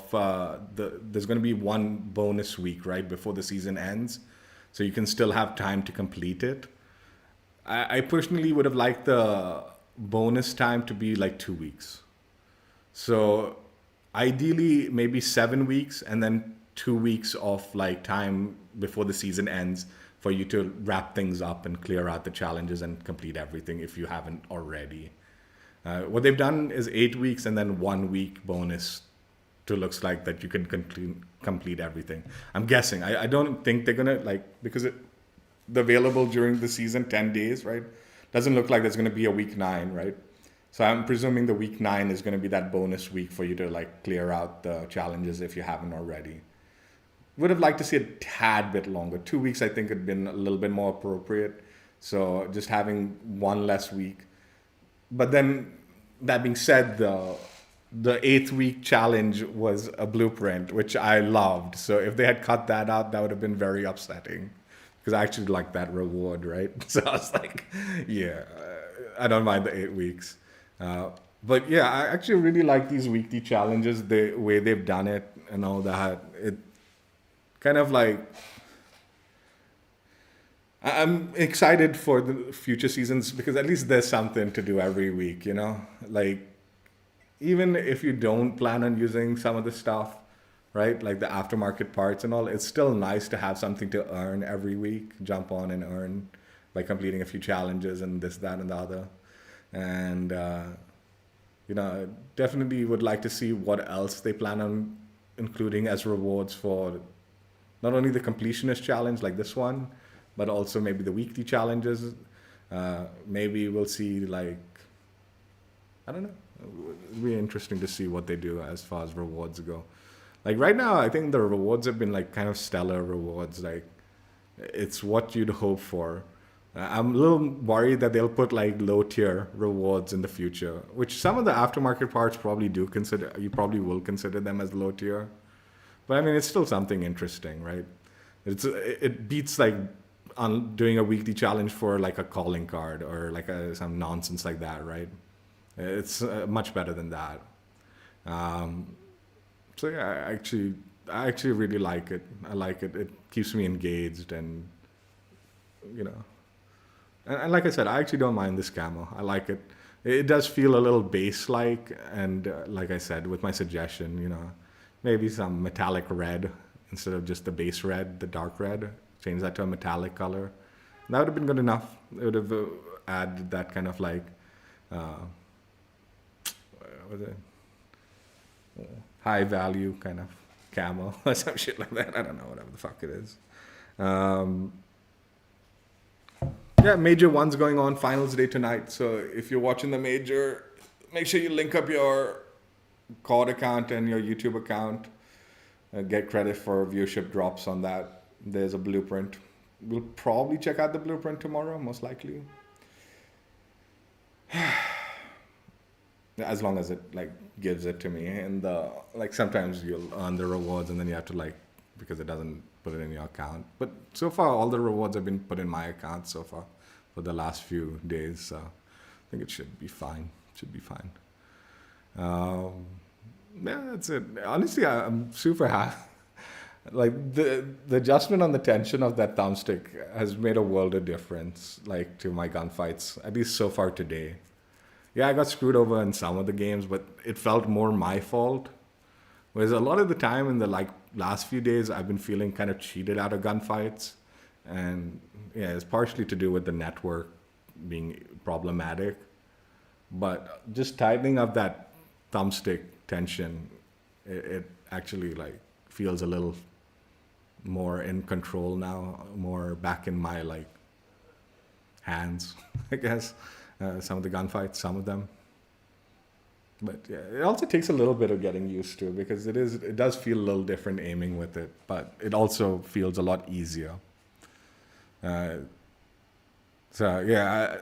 there's going to be one bonus week right before the season ends, so you can still have time to complete it. I personally would have liked the bonus time to be like 2 weeks. So ideally maybe 7 weeks, and then 2 weeks of like time before the season ends for you to wrap things up and clear out the challenges and complete everything if you haven't already. What they've done is 8 weeks and then 1 week bonus to looks like that you can complete everything. I'm guessing. I don't think they're gonna because the available during the season 10 days, right? Doesn't look like there's gonna be a week 9, right? So I'm presuming the week 9 is gonna be that bonus week for you to like clear out the challenges if you haven't already. Would have liked to see a tad bit longer. 2 weeks I think had been a little bit more appropriate. So just having one less week. But then, that being said, the 8th week challenge was a blueprint, which I loved. So if they had cut that out, that would have been very upsetting, because I actually liked that reward, right? So I was like, yeah, I don't mind the 8 weeks. But yeah, I actually really like these weekly challenges, the way they've done it and all that. It kind of like, I'm excited for the future seasons because at least there's something to do every week, Like, even if you don't plan on using some of the stuff, right? Like the aftermarket parts and all, it's still nice to have something to earn every week, jump on and earn by completing a few challenges and this, that, and the other. And, definitely would like to see what else they plan on including as rewards for not only the completionist challenge like this one, but also maybe the weekly challenges. Maybe we'll see I don't know. It'll be interesting to see what they do as far as rewards go. Like right now, I think the rewards have been like kind of stellar rewards. Like it's what you'd hope for. I'm a little worried that they'll put like low tier rewards in the future, which some of the aftermarket parts probably do consider. You probably will consider them as low tier, but I mean it's still something interesting, right? It beats like on doing a weekly challenge for like a calling card or like some nonsense like that, right? It's much better than that. So yeah, I actually really like it. I like it. It keeps me engaged, and And like I said, I actually don't mind this camo. I like it. It does feel a little base-like, and like I said, with my suggestion, maybe some metallic red instead of just the base red, the dark red. Change that to a metallic color. That would have been good enough. It would have added that kind of like, what was it? High value kind of camo or some shit like that. I don't know, whatever the fuck it is. Yeah, major one's going on, finals day tonight. So if you're watching the major, make sure you link up your COD account and your YouTube account. Get credit for viewership drops on that. There's a blueprint. We'll probably check out the blueprint tomorrow, most likely. As long as it like gives it to me, and like sometimes you'll earn the rewards and then you have to like, because it doesn't put it in your account. But so far all the rewards have been put in my account so far for the last few days, so I think it should be fine. Yeah, that's it. Honestly, I'm super happy. Like the adjustment on the tension of that thumbstick has made a world of difference, like to my gunfights, at least so far today. Yeah, I got screwed over in some of the games, but it felt more my fault. Whereas a lot of the time in the like last few days, I've been feeling kind of cheated out of gunfights. And yeah, it's partially to do with the network being problematic. But just tightening up that thumbstick tension, it actually like feels a little more in control now, more back in my like hands, I guess. Some of the gunfights, some of them. But yeah, it also takes a little bit of getting used to, because it does feel a little different aiming with it, but it also feels a lot easier. So yeah,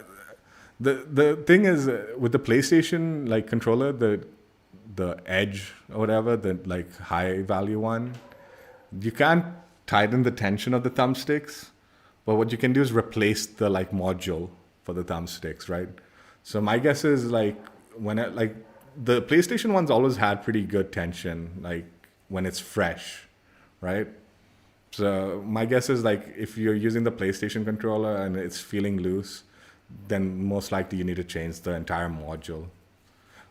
the thing is with the PlayStation like controller, the Edge or whatever, the like high value one, you can't tighten the tension of the thumbsticks, but what you can do is replace the like module for the thumbsticks, right? So my guess is like like the PlayStation ones always had pretty good tension, like when it's fresh, right? So my guess is like if you're using the PlayStation controller and it's feeling loose, then most likely you need to change the entire module.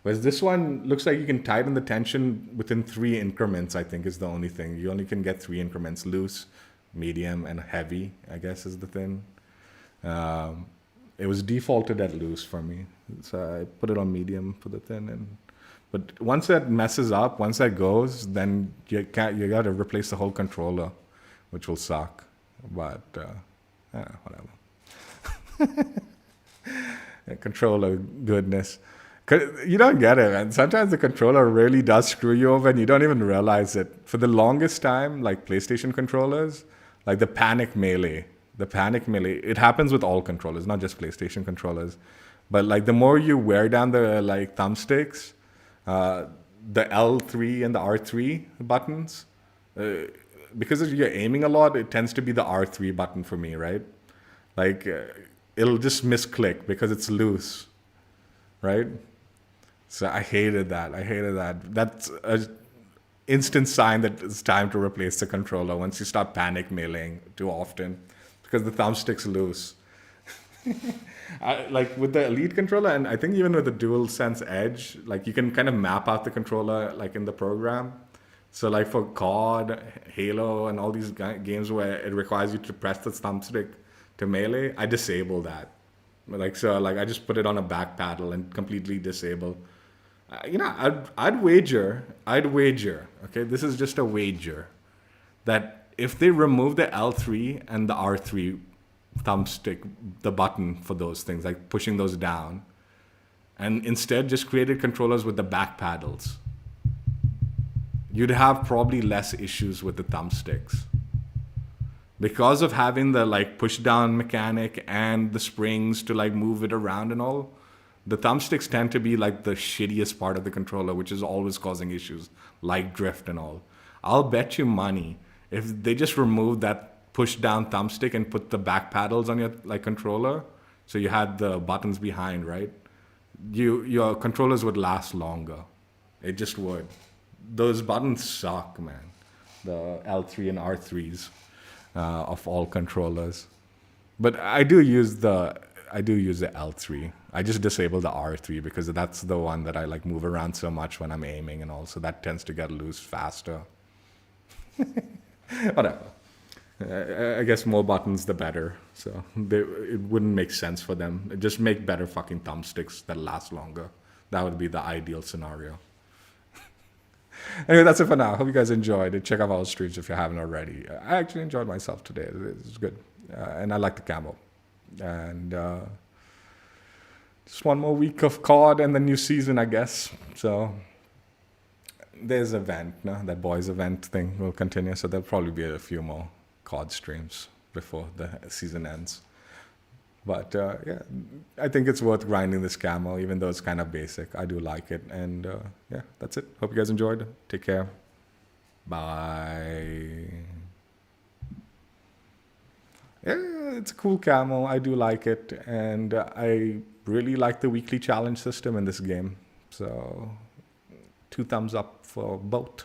Whereas this one looks like you can tighten the tension within 3 increments, I think is the only thing. You only can get 3 increments: loose, medium, and heavy, I guess is the thing. It was defaulted at loose for me, so I put it on medium for the thin. But once that messes up, once that goes, then you got to replace the whole controller, which will suck. But whatever. Controller goodness. You don't get it, man. Sometimes the controller really does screw you over and you don't even realize it. For the longest time, like PlayStation controllers, like the panic melee, it happens with all controllers, not just PlayStation controllers. But like the more you wear down the like thumbsticks, the L3 and the R3 buttons, because you're aiming a lot, it tends to be the R3 button for me, right? Like it'll just misclick because it's loose, right? So I hated that. That's an instant sign that it's time to replace the controller once you start panic meleeing too often, because the thumbstick's loose. Like with the Elite controller, and I think even with the DualSense Edge, like you can kind of map out the controller like in the program. So like for COD, Halo, and all these games where it requires you to press the thumbstick to melee, I disable that. Like so, like I just put it on a back paddle and completely disable. I'd wager. Okay, this is just a wager, that if they remove the L3 and the R3 thumbstick, the button for those things, like pushing those down, and instead just created controllers with the back paddles, you'd have probably less issues with the thumbsticks. Because of having the like push down mechanic and the springs to like move it around and all, the thumbsticks tend to be like the shittiest part of the controller, which is always causing issues like drift and all. I'll bet you money if they just remove that push down thumbstick and put the back paddles on your like controller, so you had the buttons behind, right? Your controllers would last longer. It just would. Those buttons suck, man. The L3 and R3s of all controllers. But I do use I do use the L3. I just disable the R3 because that's the one that I like move around so much when I'm aiming and all. So that tends to get loose faster. Whatever. I guess more buttons the better. So it wouldn't make sense for them. Just make better fucking thumbsticks that last longer. That would be the ideal scenario. Anyway, that's it for now. Hope you guys enjoyed it. Check out our streams if you haven't already. I actually enjoyed myself today. It's good. And I like the camo. And just one more week of COD and the new season, I guess. So there's an event, no? That boys event thing will continue. So there'll probably be a few more COD streams before the season ends. But yeah, I think it's worth grinding this camo, even though it's kind of basic. I do like it. And yeah, that's it. Hope you guys enjoyed. Take care. Bye. Yeah, it's a cool camo. I do like it. And I really like the weekly challenge system in this game. So 2 thumbs up for both.